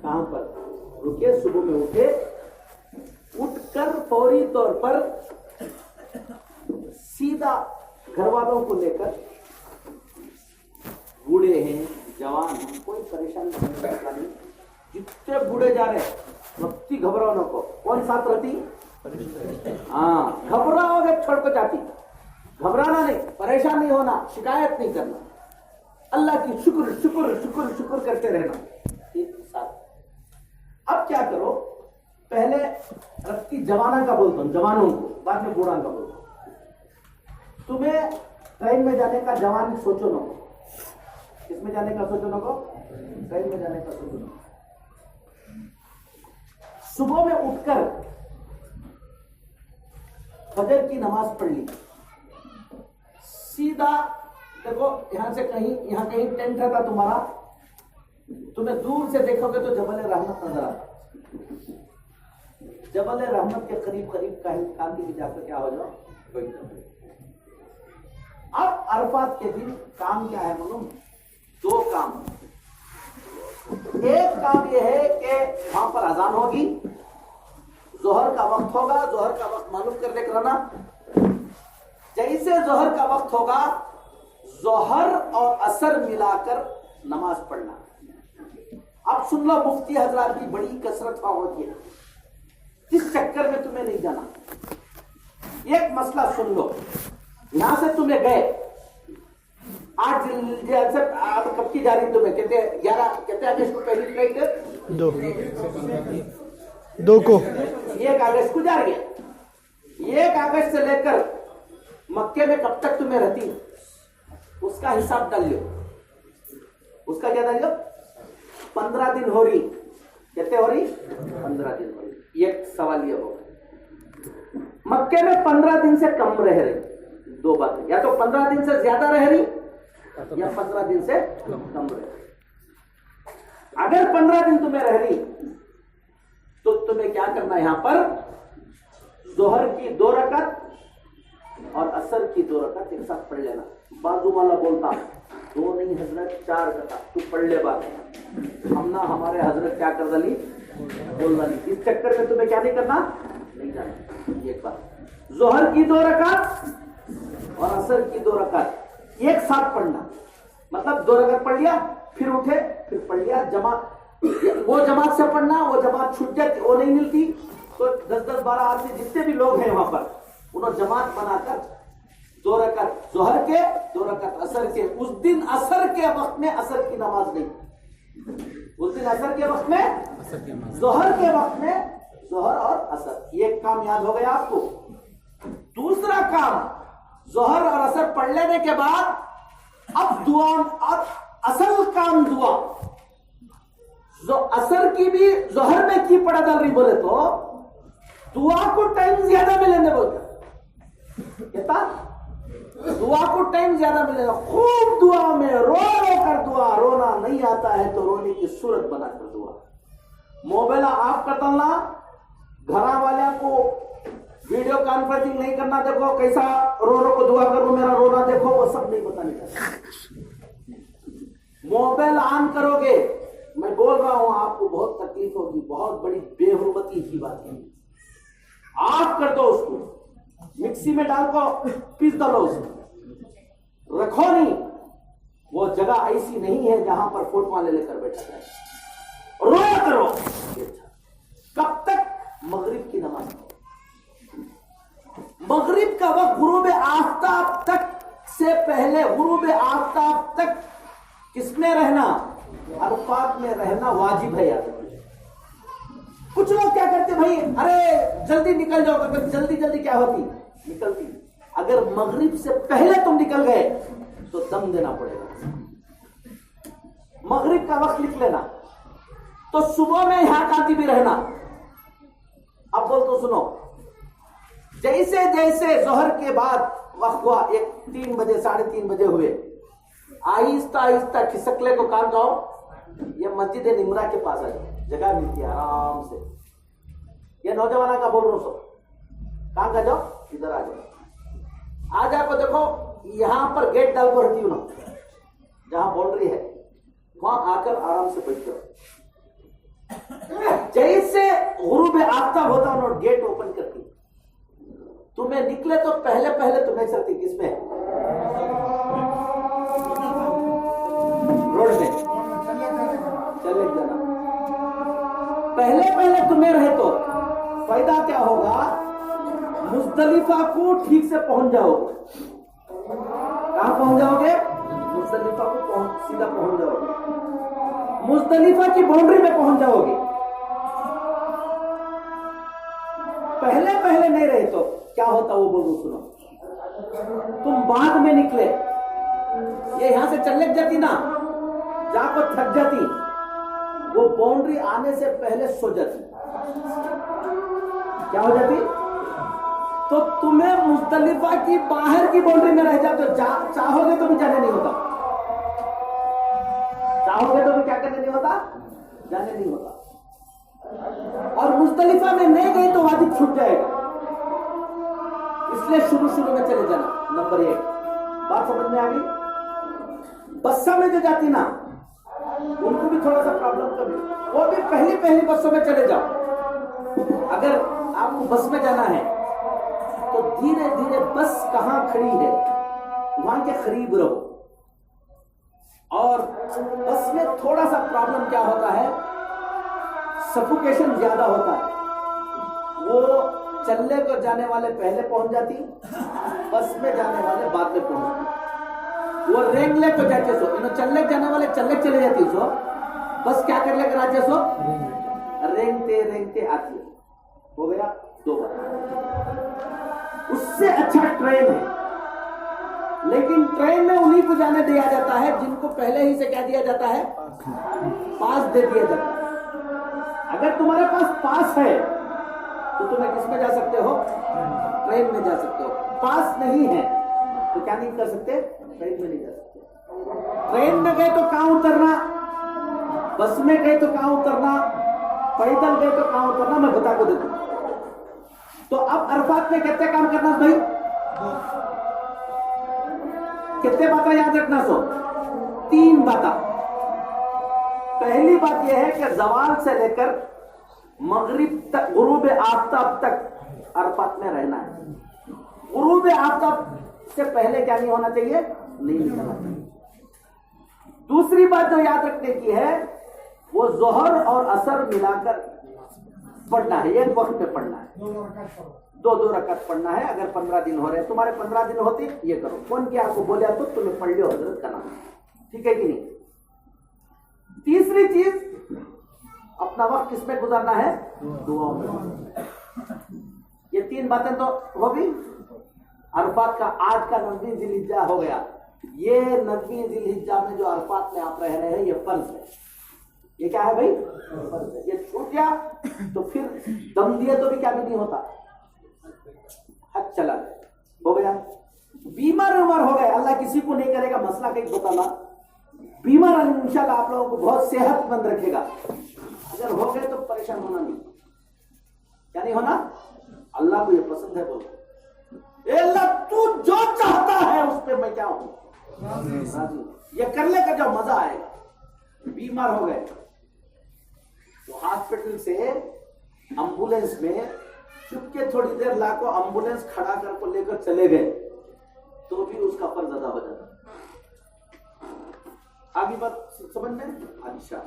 कहां पर रुके? सुबह में उठे, उठकर फौरी तौर पर सीधा घर वालों को लेकर, बूढ़े हैं जवान हैं, कोई परेशानी नहीं। जितने बूढ़े जा रहे भक्ति घबराओ न को। कौन साथ रहती? हाँ, घबराओगे छोड़ को जाती। घबराना नहीं, परेशान नहीं होना, शिकायत नहीं करना, अल्लाह की शुक्र शुक्र शुक्र शुक्र करते रहना। साथ अब क्या करो? पहले रत्ती जवाना का बोलता हूं, जवानों को, बाद में बूढ़ा का बोलता हूं। तुम्हें ट्रेन में जाने का जवान सोचो न को। किसमें जाने का सोचो न को? ट्रेन में जाने का सोचो न को। सुबह में उठकर फजर की नमाज पढ़ ली। सीधा देखो यहां से कहीं, यहां कहीं टेंट रहता तुम्हारा, तुम्हें दूर से देखोगे तो जबल रहमत नजर आता। जबल रहमत के करीब करीब कांति में जाकर क्या हो जाओ, बैठ जाओ। अब अरफात के दिन काम क्या है मालूम? दो काम। एक काम यह है कि वहां पर अजान होगी, जोहर का वक्त होगा। जोहर का वक्त मालूम कर देख रहा ना, जैसे जोहर का वक्त होगा जोहर और असर मिलाकर नमाज पढ़ना। अब सुन लो, मुफ्ती हजरात की बड़ी कसरत होती है, इस चक्कर में तुम्हें नहीं जाना। एक मसला सुन लो, यहां से तुम्हें गए आज कब की जा रही तुम्हें? कहते 11 कहते अगस्त को पहली फ्लाइट, 2 को 1 अगस्त को जा रही है। 1 अगस्त से लेकर मक्के में कब तक तुम्हें रहती, उसका हिसाब डाल लो। उसका क्या डाल लो? 15 दिन हो रही। कितने हो रही? 15 दिन हो रही। एक सवाल ये होगा, मक्के में 15 दिन से कम रह रही, दो बातें, या तो 15 दिन से ज्यादा रह रही या 15 दिन से कम रह रही। अगर 15 दिन तुम्हें रह रही तो तुम्हें क्या करना है? यहां पर जोहर की 2 रकात और असर की 2 रकात एक साथ पढ़ लेना। बाजू वाला बोलता 2 नहीं हजरत 4 रकात तू पढ़ ले। बात हमना हमारे हजरत क्या कर डाली, बोल डाली। इस चक्कर में तुम्हें क्या नहीं करना, नहीं जाना। एक बात, जोहर की 2 रकात और असर की 2 रकात एक साथ पढ़ना। मतलब 2 रकात पढ़ लिया, फिर उठे, फिर पढ़ लिया। वो जमात से पढ़ना, वो जमात छूट जाती, वो नहीं मिलती तो 10-10, 12 आदमी जितने भी लोग हैं वहां पर, उन्होंने जमात बनाकर 2 रकात जोहर के, 2 रकात असर के। उस दिन असर के वक्त में असर की नमाज नहीं, उस दिन असर के वक्त में, जोहर के वक्त में जोहर और असर। एक काम याद हो गया आपको। दूसरा काम, जोहर और असर पढ़ लेने के बाद अब दुआ, और असल काम दुआ। जो असर की भी जोहर में की पढ़ा डाल रही बोले तो दुआ को टाइम ज्यादा मिलेंगे बोलते, कहता दुआ को टाइम ज्यादा मिलेगा। खूब दुआ में रो रो कर दुआ, रोना नहीं आता है तो रोने की सूरत बनाकर दुआ। मोबाइल ऑफ कर डालना, घरा वाले को वीडियो कॉन्फ्रेंसिंग नहीं करना, देखो कैसा रो रो को दुआ करो, मेरा रोना देखो, वो सब नहीं बताने का। मोबाइल ऑन करोगे, मैं बोल रहा हूं आपको बहुत तकलीफ होगी, बहुत बड़ी बेहुरमती की बात है। ऑफ कर दो उसको, मिक्सी में डाल को पीस डालो उसको, रखो नहीं। वो जगह ऐसी नहीं है जहां पर फोटो ले लेकर बैठा जाए, रोया करो। कब तक? मगरिब की नमाज। मगरिब का वक्त गुरूब आफ्ताब तक से पहले, गुरूब आफ्ताब तक किसमें रहना? अरफात में रहना वाजिब है याद। कुछ लोग क्या करते भाई, अरे जल्दी निकल जाओ, तो जल्दी जल्दी क्या होती, निकलती। अगर मगरिब से पहले तुम निकल गए तो दम देना पड़ेगा। मगरिब का वक्त लिख लेना, तो सुबह में यहां कांति भी रहना। अब बोल तो सुनो, जैसे जैसे जोहर के बाद वक्त हुआ, 3 बजे 3:30 बजे हुए, आहिस्ता आहिस्ता खिसकले को काम जाओ, ये मस्जिद निमरा के पास आ जाओ, जगह मिलती है आराम से। ये नौजवाना का बोल रहा हूं, कहां का जाओ, इधर आ जाओ। आ जाकर देखो, यहां पर गेट डाल को रहती हूं ना, जहां बाउंड्री है, वहां आकर आराम से बैठ जाओ। जैसे गुरूब आफ्ताब होता उन्होंने गेट ओपन करती, तुम्हें निकले तो पहले पहले तुम्हें चलती किसमें? रोड में चले जाना। पहले पहले तुम्हें रहे तो फायदा क्या होगा? मुज़दलिफा को ठीक से पहुंच जाओगे। कहां पहुंच जाओगे? मुज़दलिफा को सीधा पहुंच जाओगे, मुज़दलिफा की बाउंड्री में पहुंच जाओगे। पहले पहले नहीं रहे तो क्या होता वो बोलो सुनो। तुम बाद में निकले, ये यहां से चलने जाती ना, जाकर थक जाती, वो बाउंड्री आने से पहले सो जाती। क्या हो जाती? तो तुम्हें मुज़दलिफा की बाहर की बाउंड्री में रह जाते हो, चाहोगे तो भी जाने नहीं होता, चाहोगे तो भी क्या करने नहीं होता, जाने नहीं होता। और मुज़दलिफा में नहीं गए तो वाजिब छूट जाएगा, इसलिए शुरू में चले जाना। नंबर 1 बात समझ में आ गई। बस्सा में जो जाती ना, उनको भी थोड़ा सा प्रॉब्लम कभी, वो भी पहली बसों में चले जाओ। अगर आपको बस में जाना है तो धीरे धीरे बस कहां खड़ी है वहां के करीब रहो। और बस में थोड़ा सा प्रॉब्लम क्या होता है, सफोकेशन ज्यादा होता है। वो चलने को जाने वाले पहले पहुंच जाती, बस में जाने वाले बाद में पहुंचती। वो रेंगले को जाते सो, इन चलने जाने वाले चले जाती सो, बस क्या कर लेकर आते सो, रेंगते आती। हो गया 2 बार। उससे अच्छा ट्रेन है, लेकिन ट्रेन में उन्हीं को जाने दिया जाता है जिनको पहले ही से क्या दिया जाता है, पास दे दिया जाता है। अगर तुम्हारे पास पास है तो तुम्हें किस में जा सकते हो, ट्रेन में जा सकते हो। पास नहीं है तो क्या नहीं कर सकते, ट्रेन में नहीं जा सकते। ट्रेन में गए तो कहां उतरना, बस में गए तो कहां उतरना, पैदल गए तो कहां उतरना, मैं बता को देता हूं। तो अब अरफात में कितने काम करना भाई, कितने बातें याद रखना सो, 3 बातें। पहली बात यह है कि जवाल से लेकर मगरिब तक, गुरूब आफ्ताब तक अरफात में रहना है। गुरूब आफ्ताब से पहले क्या नहीं होना चाहिए, नहीं निकलना चाहिए। दूसरी बात जो याद रखने की है, वो जोहर और असर मिलाकर पढ़ना है, एक वक्त में पढ़ना है। 2 रकात पढ़ना है। अगर 15 दिन हो रहे, तुम्हारे 15 दिन होते ये करो। कौन क्या आपको बोले तो तुम्हें पढ़ लियो हजरत का नाम, ठीक है कि नहीं। तीसरी चीज, अपना वक्त किसमें गुजारना है, दुआओं में। ये 3 बातें तो होगी। अरफात का आज का 9वीं जिलहिज्जा हो गया। ये 9वीं जिलहिज्जा में जो अरफात में आप रह रहे हैं, ये फर्ज है। ये क्या है भाई, फर्ज है। ये छूट गया तो फिर दम दिए तो भी क्या भी नहीं होता, हज चला हो गया। बीमार हो गए, अल्लाह किसी को नहीं करेगा, मसला कहीं बताना। बीमार इंशाल्लाह आप लोगों को बहुत सेहतमंद रखेगा। अगर हो गए तो परेशान होना नहीं, क्या नहीं होना, अल्लाह को ये पसंद है। बोलो ए अल्लाह, तू जो चाहता है उस पर मैं क्या हूं, राजी। ये करने का जो मजा आएगा। बीमार हो गए तो हॉस्पिटल से एम्बुलेंस में चुपके थोड़ी देर लाको एम्बुलेंस खड़ा कर को लेकर चले गए तो भी उसका फर्ज अदा हो जाता। आगे बात समझ में, अच्छा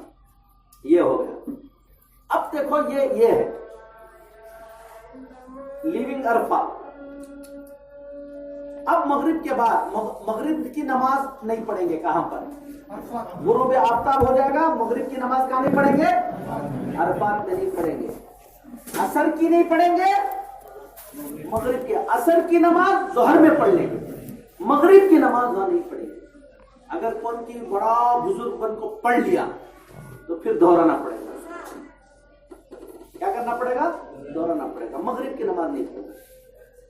ये हो गया। अब देखो ये है लिविंग अरफा। अब मगरिब के बाद, मगरिब की नमाज नहीं पढ़ेंगे कहां पर, गुरूब आफ्ताब हो जाएगा, मगरिब की नमाज कहां नहीं पढ़ेंगे, अरफात में नहीं पढ़ेंगे। असर की नहीं पढ़ेंगे, मगरिब की, असर की नमाज जोहर में पढ़ लेंगे, मगरिब की नमाज वहां नहीं पढ़ेंगे। अगर कौन की बड़ा बुजुर्ग बन को पढ़ लिया तो फिर दोहराना पड़ेगा। क्या करना पड़ेगा, दोहराना पड़ेगा। मगरिब की नमाज नहीं पढ़ेगा।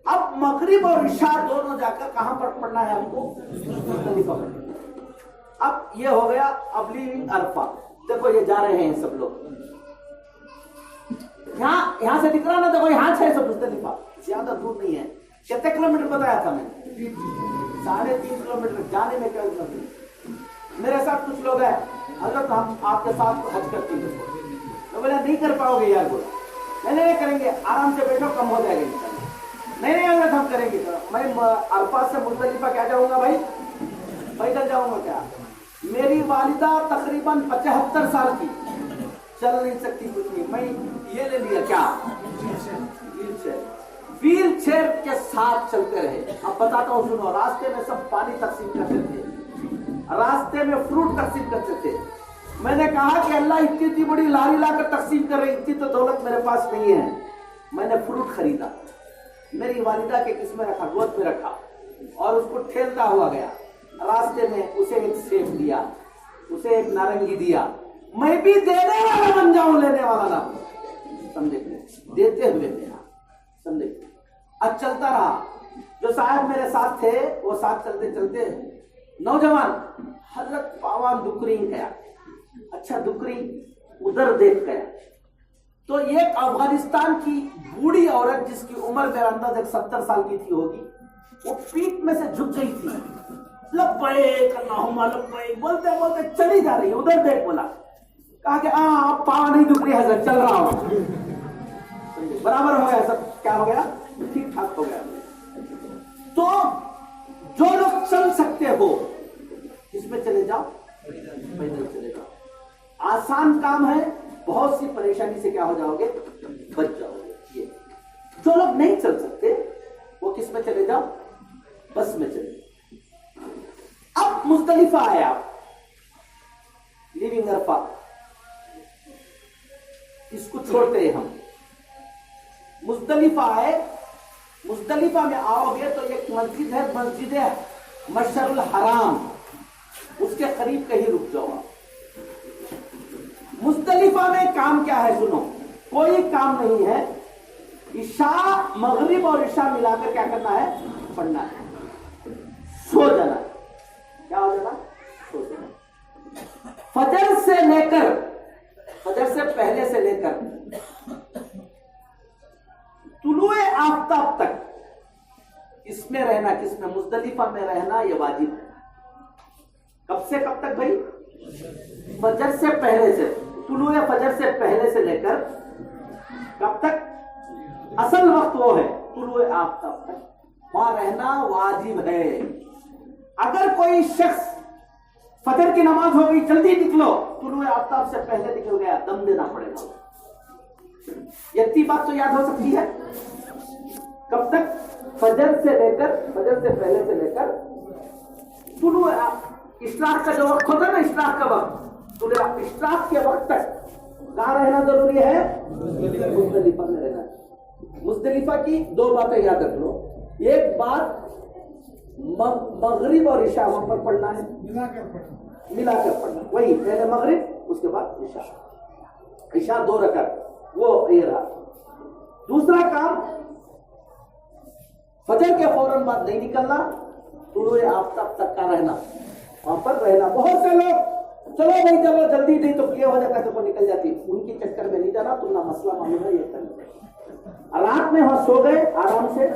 अब मगरिब और इशा दोनों जाकर कहां पर पढ़ना है हमको, मुज़दलिफा पर। अब ये हो गया। अब लिविंग अरफा, देखो ये जा रहे हैं सब लोग, यहां से दिख रहा ना, देखो यहां से सब मुज़दलिफा, ज्यादा दूर नहीं है। कितने किलोमीटर बताया था मैंने, 3.5 किलोमीटर। जाने में क्या नहीं। मेरे साथ कुछ लोग हैं, हजरत हम आपके साथ हज करते हैं, तो बोले नहीं कर पाओगे यार। बोला नहीं करेंगे, आराम से बैठो, कम हो जाएगा। नहीं हजरत हम करेंगे। तो मैं अरफात से मुज़दलिफा क्या जाऊंगा भाई, पैदल जाऊंगा क्या। मेरी वालिदा तकरीबन 75 साल की, चल नहीं सकती कुछ नहीं। मैं ये ले लिया क्या, व्हील चेयर के साथ चलते रहे। अब बताता हूँ, सुनो। रास्ते में सब पानी तकसीम करते थे, रास्ते में फ्रूट तकसीम करते थे। मैंने कहा कि अल्लाह इतनी बड़ी लारी लाकर तकसीम कर रही, इतनी तो दौलत मेरे पास नहीं है। मैंने फ्रूट खरीदा, मेरी वालिदा के किस्में रखा, गोद में रखा और उसको ठेलता हुआ गया। रास्ते में उसे एक सेब दिया, उसे एक नारंगी दिया। मैं भी देने वाला बन जाऊं, लेने वाला ना, समझे, देते हुए मेरा, समझे। अब चलता रहा। जो साहब मेरे साथ थे वो साथ चलते चलते नौजवान हजरत पावान दुकरी गया। अच्छा दुकरी उधर देख गया तो एक अफगानिस्तान की बूढ़ी औरत जिसकी उम्र मेरा अंदाज 70 साल की थी होगी, वो पीठ में से झुक गई थी, लब्बैक अल्लाहुम्मा लब्बैक बोलते बोलते चली जा रही है। उधर देख बोला, कहा कि आप पाँव नहीं दुख रही हजरत, चल रहा हूं। बराबर हो गया सब, क्या हो गया, ठीक ठाक हो गया। तो जो लोग चल सकते हो इसमें चले जाओ, पैदल चले जाओ, आसान काम है, बहुत सी परेशानी से क्या हो जाओगे, बच जाओगे। ये जो लोग नहीं चल सकते वो किस में चले जाओ, बस में चले जाओ। अब मुज़दलिफा आया, लिविंग अरफा, इसको छोड़ते हैं हम। मुज़दलिफा आए, मुज़दलिफा में आओगे तो एक मस्जिद है, मस्जिद है मशअरुल हराम, उसके करीब कहीं रुक जाओ आप। मुज़दलिफा में काम क्या है सुनो, कोई काम नहीं है, इशा मगरिब और इशा मिलाकर क्या करना है, पढ़ना है, सो जाना। क्या हो जाना, सो जाना। फजर से लेकर, फजर से पहले से लेकर तुलुए आफताब तक इसमें रहना, किसमें, मुज़दलिफा में रहना ये वाजिब है। कब से कब तक भाई, फजर से पहले से, तुलुए फजर से पहले से लेकर कब तक, असल वक्त वो है तुलुए आफताब तक, वहां रहना वाजिब है। अगर कोई शख्स फजर की नमाज हो गई, जल्दी निकलो, तुलुए आफताब से पहले निकल गया, दम देना पड़ेगा। इतनी बात तो याद हो सकती है। कब तक, फजर से लेकर, फजर से पहले से लेकर तुलुए इशराक का जो वक्त होता है ना, इशराक का वक्त, तुलुए इशराक के वक्त तक कहां रहना जरूरी है, मुज़दलिफा में रहना। मुज़दलिफा की दो बातें याद रख लो। एक बात, मगरिब और इशा वहां पर पढ़ना है, मिलाकर पढ़ना, वही पहले मगरिब उसके बाद इशा, इशा 2 रकअत, वो ये रहा। दूसरा काम, फजर के फौरन बाद नहीं निकलना, तुलुए आफताब तक का रहना, वहां पर रहना। बहुत से लोग चलो भाई चलो जल्दी नहीं तो क्लियर हो जाता है तो निकल जाती, उनकी चक्कर में नहीं जाना, तुम ना मसला मालूम है ये करना। रात में वहां सो गए आराम से,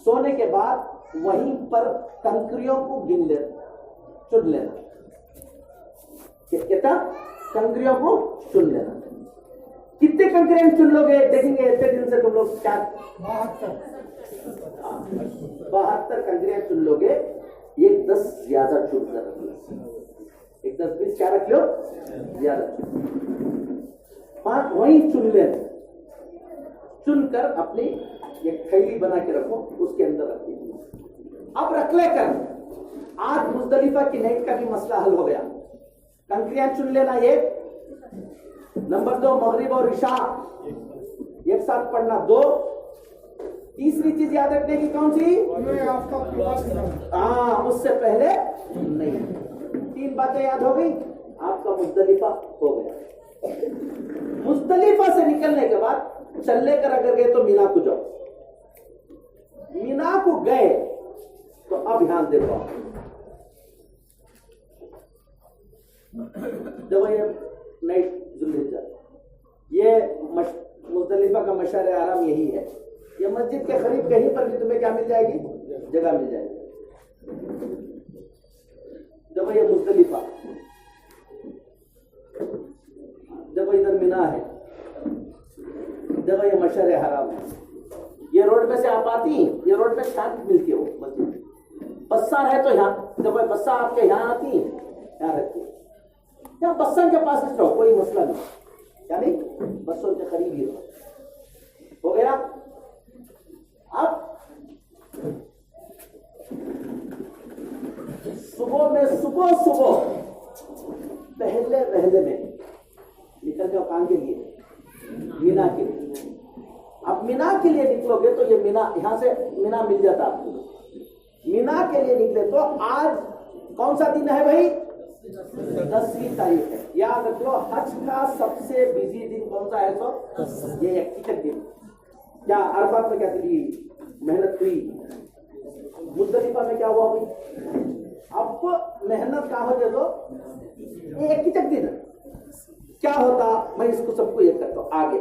सोने के बाद वहीं पर कंकरियों को गिन ले, चुन लेना, कितना कंकरियों को चुन लेना। कितने कंकरियां चुन लोगे देखेंगे, इतने दिन से तुम लोग क्या 72 कंकरियां चुन लोगे, एक 10 ज्यादा चुन कर रख लो, एक 10-20 क्या रख लो ज्यादा, 5 वहीं चुन ले, चुनकर अपनी एक थैली बना के रखो, उसके अंदर रखिए। अब रख लेकर आज मुज़दलिफा की नाइट का भी मसला हल हो गया। कंकरियां चुन लेना एक, नंबर 2 मगरिब और इशा एक साथ पढ़ना 2, तीसरी चीज याद रखने की कौन सी, हाँ उससे पहले नहीं। 3 बातें याद हो गई, आपका मुज़दलिफा हो गया। मुज़दलिफा से निकलने के बाद चलने कर अगर गए तो मीना को जाओ, मीना को गए तो अब ध्यान देखो, जब ये नाइट जुल्हिज्जा, ये मुज़दलिफा का मशअर आराम यही है। ये मस्जिद के करीब कहीं पर भी तुम्हें क्या मिल जाएगी, जगह मिल जाएगी। जब ये मुज़दलिफा, जब इधर मिना है, जब ये मशअर हराम है, ये रोड में से आप आती, ये रोड में शांति मिलती है वो मस्जिद। बस्सा है तो यहाँ, जब बस्सा आपके यहाँ आती है, यहाँ रहती है, यहाँ बस्सा के पास रहो, कोई मसला नहीं, यानी बस्सों के करीब ही रहो, हो गया। अब सुबह में, सुबह पहले में निकल जाओ, कहां के लिए, मीना के लिए। अब मीना के लिए निकलोगे तो ये मीना, यहां से मीना मिल जाता आपको। मीना के लिए निकले तो आज कौन सा दिन है भाई, 10वीं तारीख है। याद रख लो, हज का सबसे बिजी दिन कौन सा है, तो ये हकीकत दिन। क्या अरफात में क्या थी, मेहनत हुई, मुज़दलिफा में क्या हुआ भाई, अब मेहनत का हो दे दो, ये एक ही दिन है। क्या होता, मैं इसको सबको ये करता हूं। आगे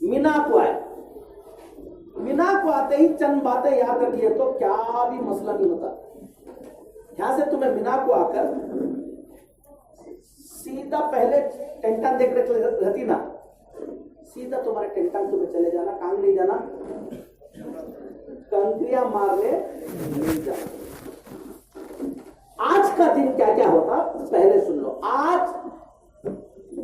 मीना को आए, मीना को आते ही चंद बातें याद रखिए तो क्या भी मसला नहीं होता। यहां से तुम्हें मीना को आकर सीधा पहले टेंटा देख रहती ना, सीधा तुम्हारे टेंटा तुम्हें चले जाना, काम नहीं जाना, कंकरियां मारने नहीं जाना। आज का दिन क्या क्या होता पहले सुन लो। आज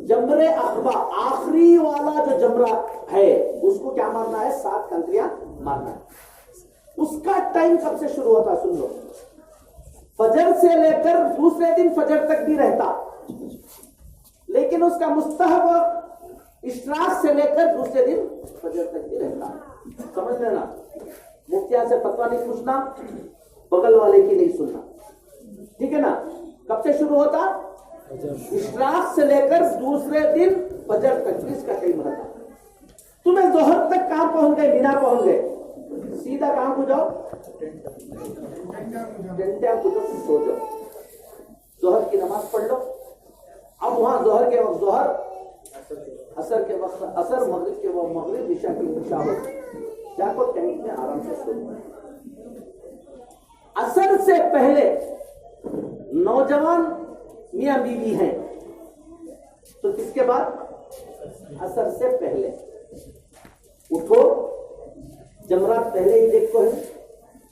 जमरे अखबा आखिरी वाला जो जमरा है उसको क्या मारना है, 7 कंकरियां मारना है। उसका टाइम कब से शुरू होता सुन लो, फजर से लेकर दूसरे दिन फजर तक भी रहता, लेकिन उसका मुस्तहब इशराक से लेकर दूसरे दिन फजर तक भी रहता। समझ लेना, मुफ्तिया से फतवा नहीं पूछना, बगल वाले की नहीं सुनना, ठीक है ना। कब से शुरू होता, इशराक से लेकर दूसरे दिन फजर तक इसका टाइम रहता। तुम्हें जोहर तक कहां पहुंच गए, मीना पहुंच गए, सीधा कहां को जाओ, टेंटा को जाओ, सो जाओ, जोहर की नमाज पढ़ लो। अब वहां जोहर के वक्त जोहर, असर के वक्त असर, मगरिब के वक्त मगरिब, इशा की इशा हो, जाको टेंट में आराम से सो। असर से पहले नौजवान मियां बीवी हैं तो किसके बाद, असर से पहले उठो, जमरात पहले ही देखो है,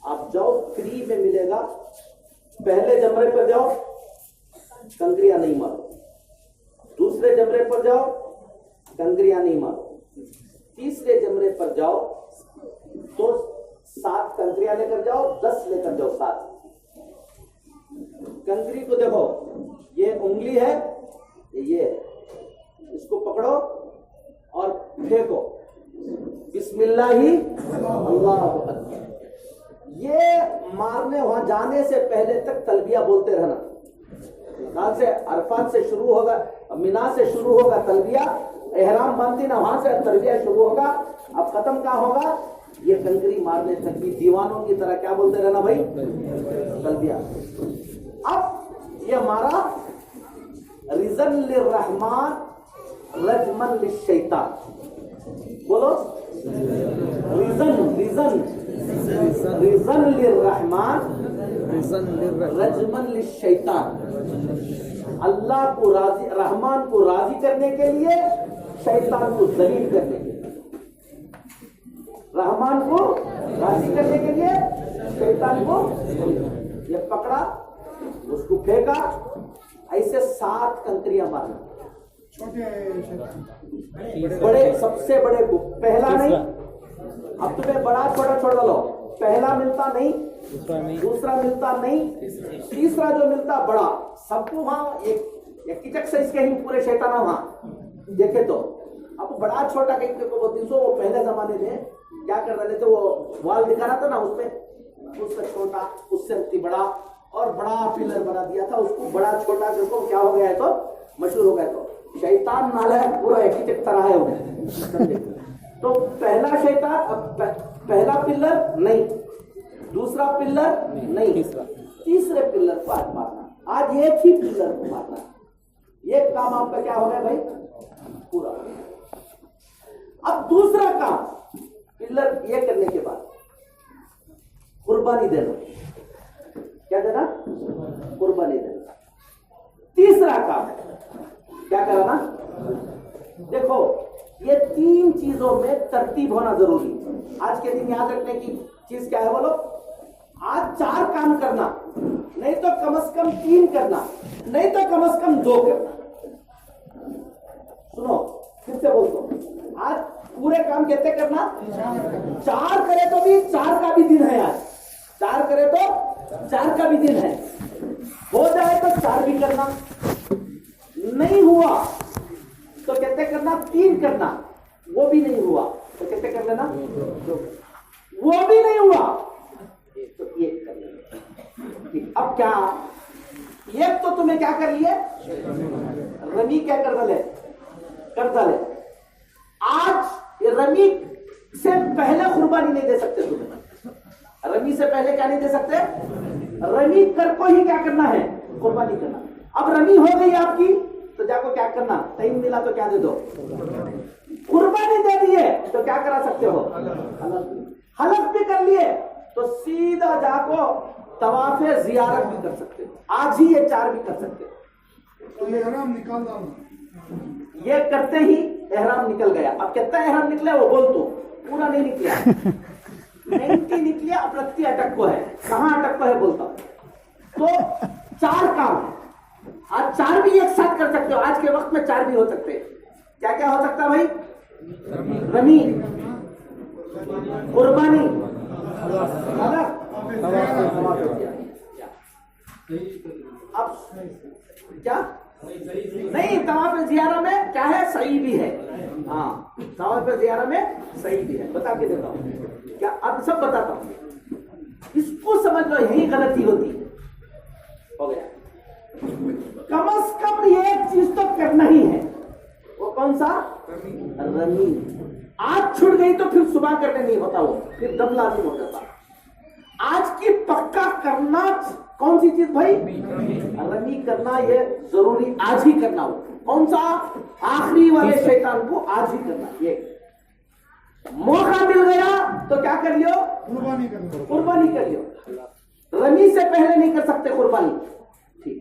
आप जाओ फ्री में मिलेगा, पहले जमरे पर जाओ, कंकरियां नहीं मारो, दूसरे जमरे पर जाओ, कंकरियां नहीं मारो, तीसरे जमरे पर जाओ तो 7 कंकरियां लेकर जाओ, 10 लेकर जाओ, 7 कंकरी को देखो, ये उंगली है, ये इसको पकड़ो और फेंको, बिस्मिल्लाही अल्लाहु अकबर। ये मारने वहां जाने से पहले तक तलबिया बोलते रहना। कहां से, अरफात से शुरू होगा, मीना से शुरू होगा तलबिया, एहराम बांधती ना, वहां से तलबिया शुरू होगा। अब खत्म कहां होगा, ये कंकरी मारने तक भी दीवानों की तरह क्या बोलते रहना भाई, तलबिया। अब ये हमारा रिजन लिर्रहमान रजमन लिशैतान, बोलो रिजन रिजन रिजन लिर्रहमान रजमन लिशैतान। अल्लाह को राजी, रहमान को राजी करने के लिए, शैतान को जलील करने के लिए। रहमान को राजी करने के लिए, शैतान को, ये पकड़ा, उसको फेंका, ऐसे 7 कंकरियां मारना, बड़े सबसे बड़े को, पहला नहीं, अब तुम्हें बड़ा छोटा छोड़ लो, पहला मिलता नहीं, दूसरा मिलता नहीं, तीसरा जो मिलता बड़ा, सबको वहां एक किचक से इसके ही पूरे शैताना वहां देखे तो। अब बड़ा छोटा कहीं को बोलती, सो वो पहले जमाने में क्या कर रहे थे, वो वाल दिखा रहा था ना, उसमें उससे छोटा, उससे बड़ा, और बड़ा पिलर बना दिया था, उसको बड़ा छोटा देखो क्या हो गया है, तो मशहूर हो गया। तो शैतान नाला है पूरा एक ही तरह है हो गया। तो पहला शैतान, अब पहला पिलर नहीं, दूसरा पिलर नहीं, तीसरे पिलर को आज मारना, आज एक ही पिलर को मारना, ये काम आपका क्या हो गया भाई पूरा। अब दूसरा काम, पिलर ये करने के बाद कुर्बानी देना, क्या देना, कुर्बानी देना। तीसरा काम क्या कराना, देखो ये 3 चीजों में तरतीब होना जरूरी। आज के दिन याद रखने की चीज क्या है बोलो, आज 4 काम करना, नहीं तो कम से कम 3 करना, नहीं तो कम से कम 2 करना। सुनो फिर से बोलता, आज पूरे काम कितने करना, 4 करे तो भी 4 का भी दिन है, आज 4 करे तो 4 का भी दिन है, हो जाए तो 4 भी करना, नहीं हुआ तो कितने करना, 3 करना, वो भी नहीं हुआ तो कितने कर लेना, वो भी नहीं हुआ तो 1 कर लेना। अब क्या, एक तो तुम्हें क्या कर लिए, रमी क्या कर डाले, कर डाले। आज रमी से पहले कुर्बानी नहीं दे सकते तुम्हें, रमी से पहले क्या नहीं दे सकते, रमी कर को ही क्या करना है, कुर्बानी करना। अब रमी हो गई आपकी, तो जाको क्या करना, टाइम मिला तो क्या दे दो, कुर्बानी दे दिए तो क्या करा सकते हो, हलफ भी कर लिए तो सीधा जाको तवाफे जियारत भी कर सकते हो। आज ही ये 4 भी कर सकते हो। तो ये हराम निकाल दाओ, ये करते ही एहराम निकल गया। अब कितना एहराम निकला वो बोल, तो पूरा नहीं निकला 90 निकलिया, अब रत्ती अटक को है, कहां अटक को है बोलता हूं। तो 4 काम है, आज 4 भी एक साथ कर सकते हो। आज के वक्त में 4 भी हो सकते हैं। क्या क्या हो सकता है भाई, रमी, कुर्बानी, अब क्या नहीं, तवाफ जियारा में क्या है, सही भी है। हाँ, तवाफ जियारा में सही भी है, बता के देता हूँ क्या, अब सब बताता हूँ, इसको समझ लो, यही गलती होती है। हो गया, कम से कम ये एक चीज तो करना ही है। वो कौन सा, रमी। आज छूट गई तो फिर सुबह करने नहीं होता, वो फिर दम लाजिम हो जाता। आज की पक्का करना कौन सी चीज भाई, रमी करना, ये जरूरी आज ही करना हो। कौन सा, आखिरी वाले शैतान को आज ही करना। ये मौका मिल गया तो क्या कर लियो, कुर्बानी कर, कुर्बानी कर लियो। रमी से पहले नहीं कर सकते कुर्बानी, ठीक।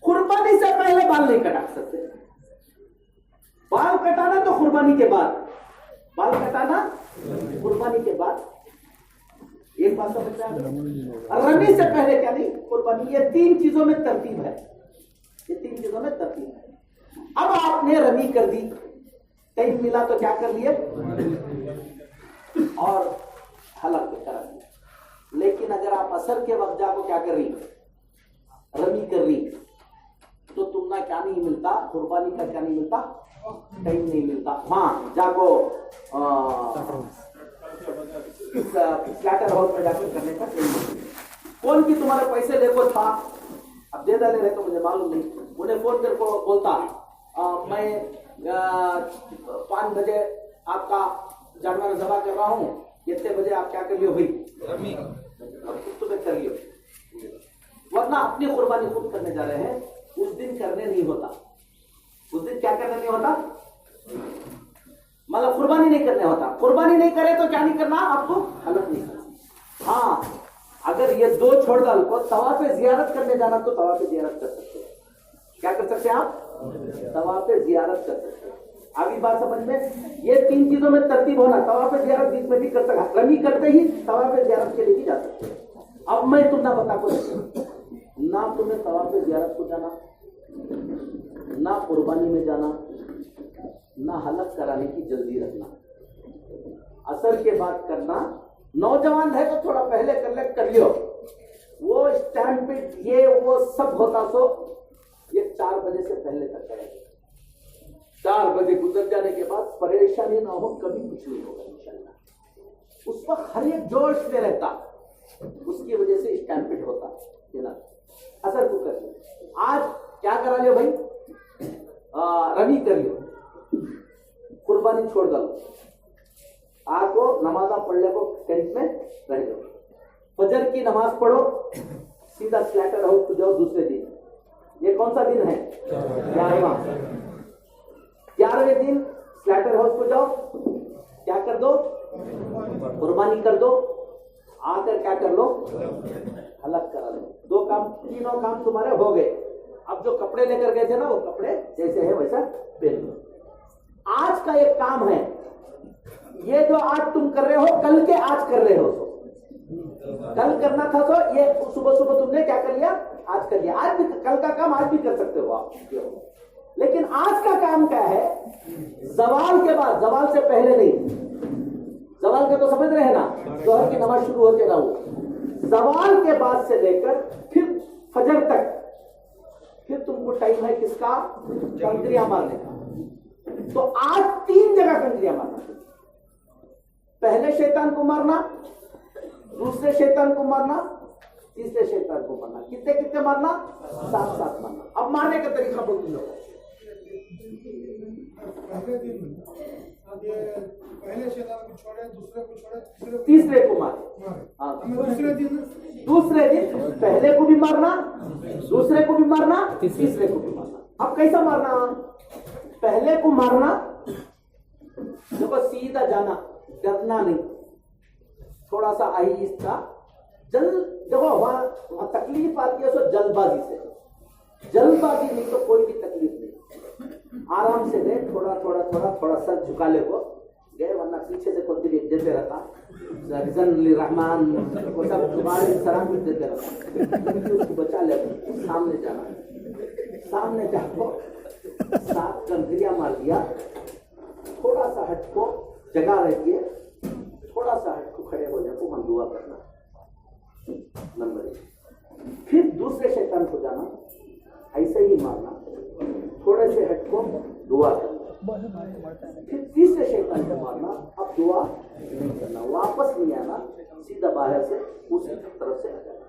कुर्बानी से पहले बाल नहीं कटा सकते, बाल कटाना तो कुर्बानी के बाद, बाल कटाना कुर्बानी के बाद। एक बात समझ में आ गई, रमी से पहले क्या नहीं, कुर्बानी। ये 3 चीजों में तरतीब है, ये 3 चीजों में तरतीब है। अब आपने रमी कर दी, टाइम मिला तो क्या कर लिए, और हलक भी करा दिया। लेकिन अगर आप असर के वक्त जाको क्या कर रही, रमी कर रही, तो तुमना क्या नहीं मिलता, कुर्बानी का क्या नहीं मिलता, टाइम नहीं मिलता। हाँ, जाको फ्लैटर हाउस में जाकर करने का टाइम। कौन की तुम्हारे पैसे देखो था, अब दे डाले रहे तो मुझे मालूम नहीं, उन्हें फोन कर को बोलता मैं 5 बजे आपका जानवर जमा कर रहा हूँ, इतने बजे आप क्या कर लियो भाई, अब तुम्हें कर लियो। वरना अपनी कुर्बानी खुद करने जा रहे हैं, उस दिन करने नहीं होता। उस दिन क्या करने नहीं होता, मतलब कुर्बानी नहीं करने होता। कुर्बानी नहीं करे तो क्या नहीं करना, आपको हलफ नहीं करना। हाँ, अगर ये 2 छोड़ डाल को तवाफ जियारत करने जाना तो तवाफ जियारत कर सकते हैं। क्या कर सकते हैं आप, तवाफ जियारत कर सकते हैं। अभी बात समझ में, ये 3 चीजों में तरतीब होना, तवाफ जियारत बीच में भी कर सकते, रमी करते ही तवाफ जियारत के लिए भी जा सकते हैं। अब मैं तुम ना बता को ना तुम्हें तवाफ जियारत को जाना, ना कुर्बानी में जाना, ना हलक कराने की जल्दी रखना, असर के बाद करना। नौजवान है तो थोड़ा पहले कर लियो, वो स्टैंप पे ये वो सब होता तो ये 4 बजे से पहले तक करेंगे। 4 बजे गुजर जाने के बाद परेशानी ना हो, कभी कुछ नहीं होगा इंशाल्लाह। उस वक्त हर एक जोश में रहता, उसकी वजह से स्टैंपिड होता है ना, असर को कर लियो। आज क्या करा लियो भाई, रमी कर लियो, कुर्बानी छोड़ दो, आपको नमाजा पढ़ने को टेंट में रह जाओ, फजर की नमाज पढ़ो, सीधा स्लैटर हाउस को जाओ दूसरे दिन। ये कौन सा दिन है, 11वां। 11वें दिन स्लैटर हाउस को जाओ, क्या कर दो, कुर्बानी कर दो, आकर क्या कर लो, हलक करा लो। 2 काम, 3 काम तुम्हारे हो गए। अब जो कपड़े लेकर गए थे ना, वो कपड़े जैसे है वैसा पहन लो। आज का एक काम है, ये जो आज तुम कर रहे हो, कल के आज कर रहे हो तो कल करना था, तो ये सुबह सुबह तुमने क्या कर लिया, आज कर लिया। आज भी कल का काम आज भी कर सकते हो आप, लेकिन आज का काम क्या है, जवाल के बाद, जवाल से पहले नहीं। जवाल का तो समझ रहे हैं ना, जोहर की नमाज शुरू होते ना, वो जवाल के बाद से लेकर फिर फजर तक, फिर तुमको टाइम है किसका, कंकरियां मारने का। तो आज 3 जगह कंकरियां मारना, पहले शैतान को मारना, दूसरे शैतान को मारना, तीसरे शैतान को मारना। कितने कितने मारना, 7 मारना। अब मारने का तरीका बोल दो। पहले शैतान को छोड़े, दूसरे को छोड़े, तीसरे को मारे। हाँ, दूसरे दिन पहले को भी मारना, दूसरे को भी मारना, तीसरे को भी मारना। अब कैसा मारना, पहले को मारना, देखो सीधा जाना, डरना नहीं, थोड़ा सा आहिस्ता, देखो वहां तकलीफ आती है सो जल्दबाजी से, जल्दबाजी नहीं तो कोई भी तकलीफ नहीं, आराम से दे, थोड़ा थोड़ा थोड़ा थोड़ा सर झुका ले को गए, वरना पीछे से कोई देते रहता, रहमान वो सब तुम्हारे सलाम भी देते रहता, उसको बचा ले, सामने जाना, सामने जाओ, 7 कंकरियां मार दिया, थोड़ा सा हटको, जगह रहती है, थोड़ा सा हटको खड़े हो जाओ, हम दुआ करना, नंबर 1। फिर दूसरे शैतान को जाना, ऐसे ही मारना, थोड़े से हटको दुआ करना, फिर तीसरे शैतान को मारना, अब दुआ नहीं करना, वापस नहीं आना, सीधा बाहर से उसी तरफ से आ जाना।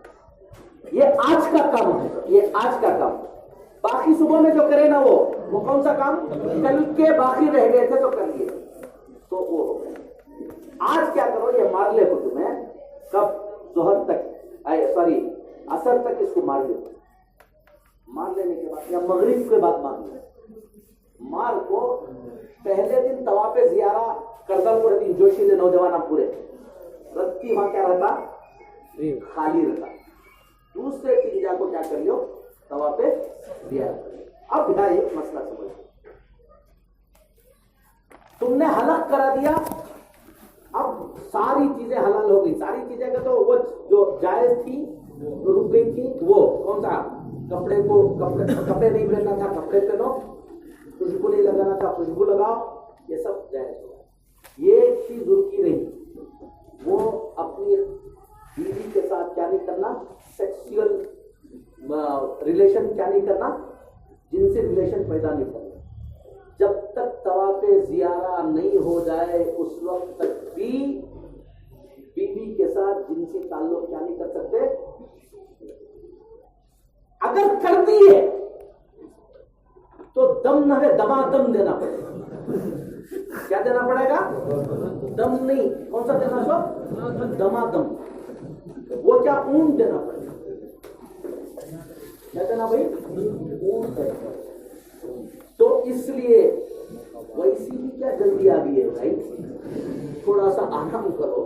ये आज का काम है, ये आज का काम। बाकी सुबह में जो करे ना वो कौन सा काम, कल के बाकी रह गए थे तो कर लिए, तो वो हो गया। आज क्या करो, ये मार ले को तुम्हें, कब जोहर तक, सॉरी असर तक इसको मार लो, मार लेने के बाद या मगरिब के बाद मार लो, मार को पहले दिन तवाफे जियारा करदलपुर दिन जोशीले नौजवान पूरे रत्ती वहां क्या रहता, खाली रहता, दूसरे दिन जाको क्या कर लियो, तवाफे जियारा। अब यहाँ एक मसला समझ, तुमने हलक करा दिया, अब सारी चीजें हलाल हो गई, सारी चीजें का तो वो जो जायज थी तो रुक गई थी, वो कौन सा, कपड़े नहीं पहनना था कपड़े पहनो, खुशबू नहीं लगाना था खुशबू लगाओ, ये सब जायज हो। ये चीज रुकी रही, वो अपनी बीवी के साथ क्या नहीं करना, सेक्सुअल रिलेशन क्या नहीं करना, जिनसे रिलेशन पैदा नहीं करना, जब तक तवाफे जियारा नहीं हो जाए उस वक्त तक भी बीवी के साथ जिनसे ताल्लुक क्या नहीं कर सकते। अगर कर दिए तो दम न है, दमादम देना पड़ेगा। क्या देना पड़ेगा, दम नहीं, कौन सा देना, सो दमादम, वो क्या ऊंट देना पड़ेगा, क्या देना भाई, ऊंट। तो इसलिए वैसी भी क्या जल्दी आ गई है भाई, थोड़ा सा आराम करो,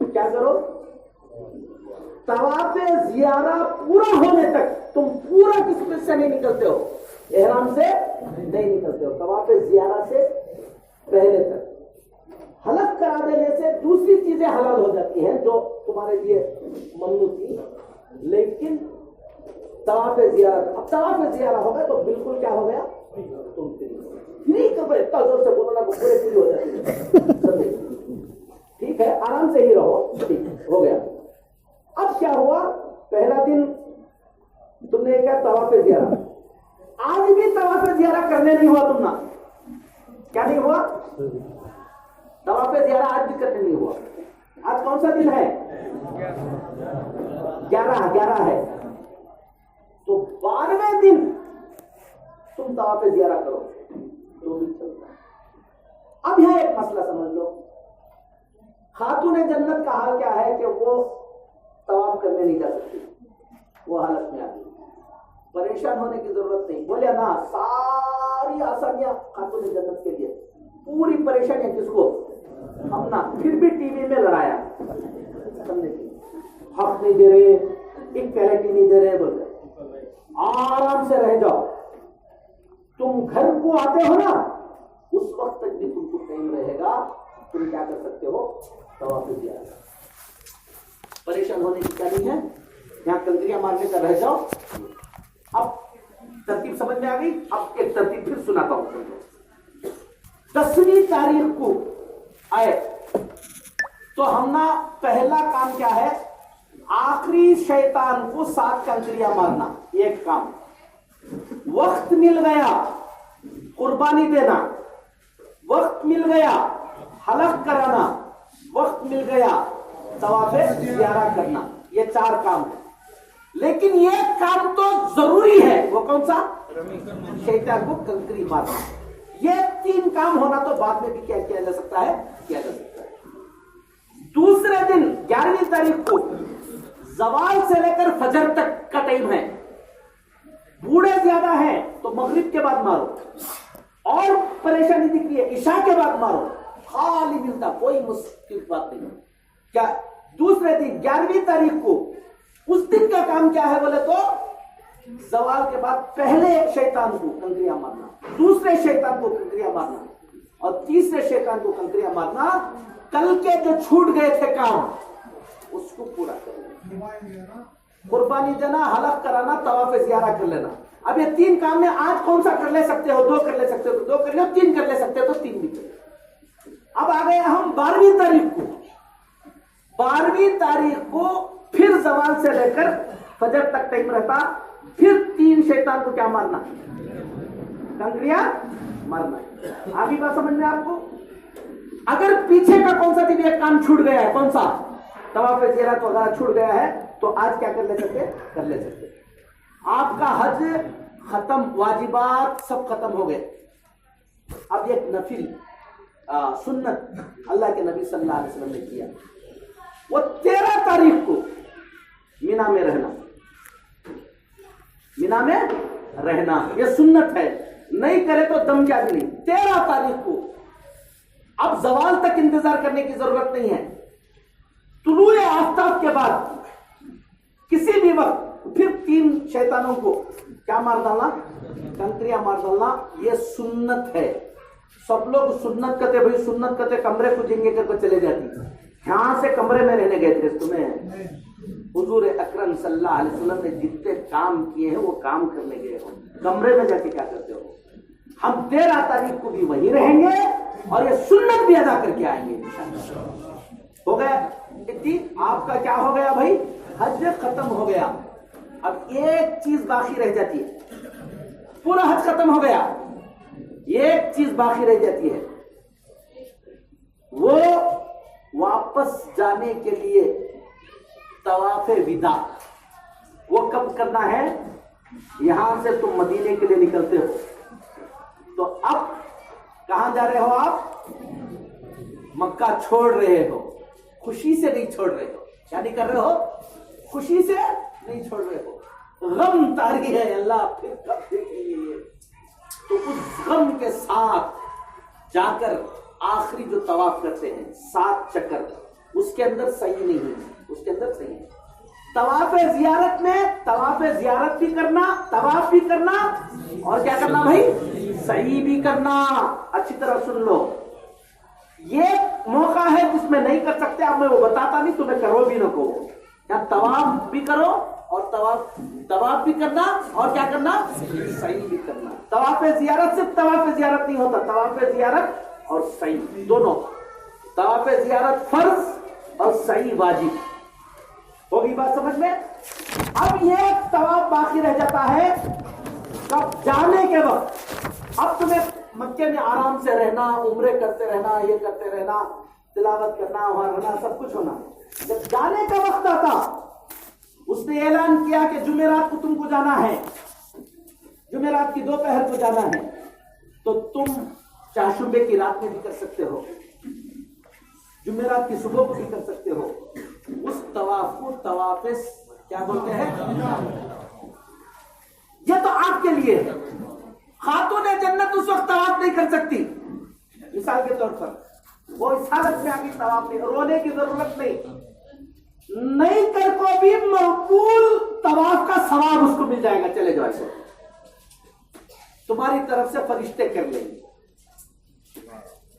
क्या करो, तवाफे जियारा पूरा होने तक तुम पूरा किस्मत से नहीं निकलते हो, एहराम से नहीं निकलते हो, तवाफे जियारा से पहले तक। हलक करा देने से दूसरी चीजें हलाल हो जाती हैं जो तुम्हारे लिए ममनू थी, लेकिन तवाफे जियारा, अब तवाफे जियारा हो गया तो बिल्कुल क्या हो गया, तुम फ्री कब, इतना जोर से बोलो ना, पूरे फ्री हो जाती है, ठीक है, आराम से ही रहो, ठीक हो गया। अब क्या हुआ, पहला दिन तुमने क्या तवाफे जियारा, आज भी तवाफे जियारा करने नहीं हुआ, तुम ना क्या नहीं हुआ, तवाफे जियारा आज भी करने नहीं हुआ। आज कौन सा दिन है, 11 है, तो 12वें दिन तुम तवाफे जियारा करो तो भी चलता है। अब यहां एक मसला समझ लो, खातून जन्नत का हाल क्या है कि वो तवाफ करने नहीं जा सकती, वो हालत में आ गई, परेशान होने की जरूरत नहीं, बोले ना सारी आसानियां खातून जन्नत के लिए, पूरी परेशानियां किसको, हम ना, फिर भी टीवी में लड़ाया, समझे, हक नहीं दे रहे, इक्वालिटी नहीं दे रहे, बोल आराम से रह जाओ, तुम घर को आते हो ना उस वक्त तक भी तुमको टाइम रहेगा, तुम क्या कर सकते हो, तवाफ किया, परेशान होने की क्या नहीं है, यहां कंकरियां मारने का रह जाओ। अब तरतीब समझ में आ गई, अब एक तरतीब फिर सुनाता हूं। 10वीं तारीख को आए तो हमना पहला काम क्या है, आखिरी शैतान को 7 कंकरियां मारना, एक काम। वक्त मिल गया कुर्बानी देना, वक्त मिल गया हलक कराना, वक्त मिल गया तवाफे जियारा करना, ये 4 काम है। लेकिन ये काम तो जरूरी है, वो कौन सा, शैतान को कंकरी मारना। ये 3 काम होना तो बाद में भी क्या किया जा सकता है, किया जा सकता है। दूसरे दिन 11वीं तारीख को जवाल से लेकर फजर तक का टाइम है, बूढ़े ज्यादा हैं तो मगरिब के बाद मारो। और परेशानी दिख रही है ईशा के बाद मारो, खाली मिलता, कोई मुश्किल बात नहीं। क्या दूसरे दिन 11वीं तारीख को, उस दिन का काम क्या है बोले तो सवाल के बाद पहले एक शैतान को कंकरियां मारना, दूसरे शैतान को कंकरियां मारना और तीसरे शैतान को कंकरियां मारना। कल के जो छूट गए थे काम उसको पूरा करना, कुर्बानी देना, हलफ कराना, तवाफ ज़ियारा कर लेना। अब ये 3 काम में आज कौन सा कर ले सकते हो? 2 कर ले सकते हो तो 2 कर लो, 3 कर ले सकते हो तो 3 भी कर लो। अब आ गए हम 12वीं तारीख को। 12वीं तारीख को फिर जवाल से लेकर फजर तक टाइम रहता, फिर 3 शैतान को क्या मारना? कंकरियां मारना। आगे बात समझ में आपको? अगर पीछे का कौन सा दिन एक काम छूट गया है, कौन सा? तवाफ ज़ियारा तो वगैरह छूट गया है तो आज क्या कर ले सकते? कर ले सकते। आपका हज खत्म, वाजिबात सब खत्म हो गए। अब एक नफिल सुन्नत अल्लाह के नबी सल्लल्लाहु अलैहि वसल्लम ने किया, वो 13 तारीख को मीना में रहना। मीना में रहना ये सुन्नत है, नहीं करे तो दम क्या नहीं। 13 तारीख को अब जवाल तक इंतजार करने की जरूरत नहीं है। तुलूए आफ्ताब के बाद किसी भी वक्त फिर 3 शैतानों को क्या मार डालना? कंकरियां मार डालना। ये सुन्नत है। सब लोग सुन्नत करते, भाई सुन्नत करते कमरे को जिंगे करके चले जाती। यहां से कमरे में रहने गए थे तुम्हें हुजूर अकरम सल्लल्लाहु अलैहि वसल्लम ने जितने काम किए हैं वो काम करने गए हो, कमरे में जाके क्या करते हो? हम 13 तारीख को भी वहीं रहेंगे और ये सुन्नत भी अदा करके आएंगे इंशाअल्लाह। हो गया इतनी, आपका क्या हो गया भाई? हज खत्म हो गया। अब एक चीज बाकी रह जाती है, पूरा हज खत्म हो गया, एक चीज बाकी रह जाती है, वो वापस जाने के लिए तवाफे विदा। वो कब करना है? यहां से तुम मदीने के लिए निकलते हो तो अब कहां जा रहे हो आप? मक्का छोड़ रहे हो, खुशी से नहीं छोड़ रहे हो। क्या नहीं कर रहे हो? खुशी से नहीं छोड़ रहे हो। गम तारी है अल्लाह फिर कब देखेंगे, तो उस गम के साथ जाकर आखिरी जो तवाफ करते हैं 7 चक्कर, उसके अंदर सही नहीं है, उसके अंदर सही है। तवाफ ज़ियारत में तवाफ ज़ियारत भी करना, तवाफ भी करना और क्या करना भाई? सही भी करना। अच्छी तरह सुन लो, ये मौका है जिसमें नहीं कर सकते। अब मैं वो बताता नहीं, तुम्हें करो भी न करो। या तवाफ भी करो और तवाफ भी करना और क्या करना? सही भी करना। तवाफ ज़ियारत सिर्फ तवाफ ज़ियारत नहीं होता, तवाफ ज़ियारत और सही दोनों। तवाफ ज़ियारत फर्ज और सही वाजिब। होगी बात समझ में? अब ये तवाफ बाकी रह जाता है कब? जाने के वक्त। अब तुम्हें मक्के में आराम से रहना, उम्रे करते रहना, ये करते रहना, तिलावत करना, वहां रहना, सब कुछ होना। जब जाने का वक्त आता, उसने ऐलान किया कि जुमेरात को तुमको जाना है, जुमेरात की दोपहर को जाना है, तो तुम चाशुबे की रात में भी कर सकते हो, जुमेरात की सुबह को भी कर सकते हो। उस तवाफ को तवाफ क्या बोलते हैं? यह तो आपके लिए है। खातून जन्नत उस वक्त तवाफ नहीं कर सकती, मिसाल के तौर पर वो इस हालत में आगे तवाफ नहीं, रोने की जरूरत नहीं कर को भी मकबूल तवाफ का सवाब उसको मिल जाएगा। चले जाओ, ऐसे तुम्हारी तरफ से फरिश्ते कर लेंगे।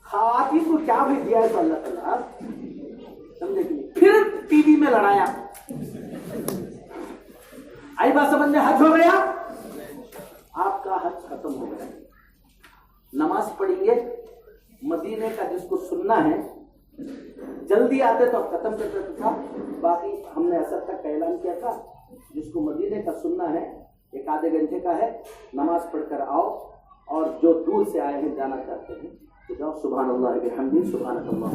खाती को क्या भी दिया है तो अल्लाह ताला समझे कि नहीं। फिर टीवी में लड़ाया, आई बात समझ में? हज हो गया, आपका हज खत्म हो गया। नमाज पढ़ेंगे, मदीने का जिसको सुनना है जल्दी आते तो खत्म कर देता था, बाकी हमने असर तक का ऐलान किया था। जिसको मदीने का सुनना है 1 आधे घंटे का है, नमाज पढ़कर आओ। और जो दूर से आए हैं जाना चाहते हैं तो जाओ। सुभान अल्लाह व बिहम्दिही, सुभान अल्लाह।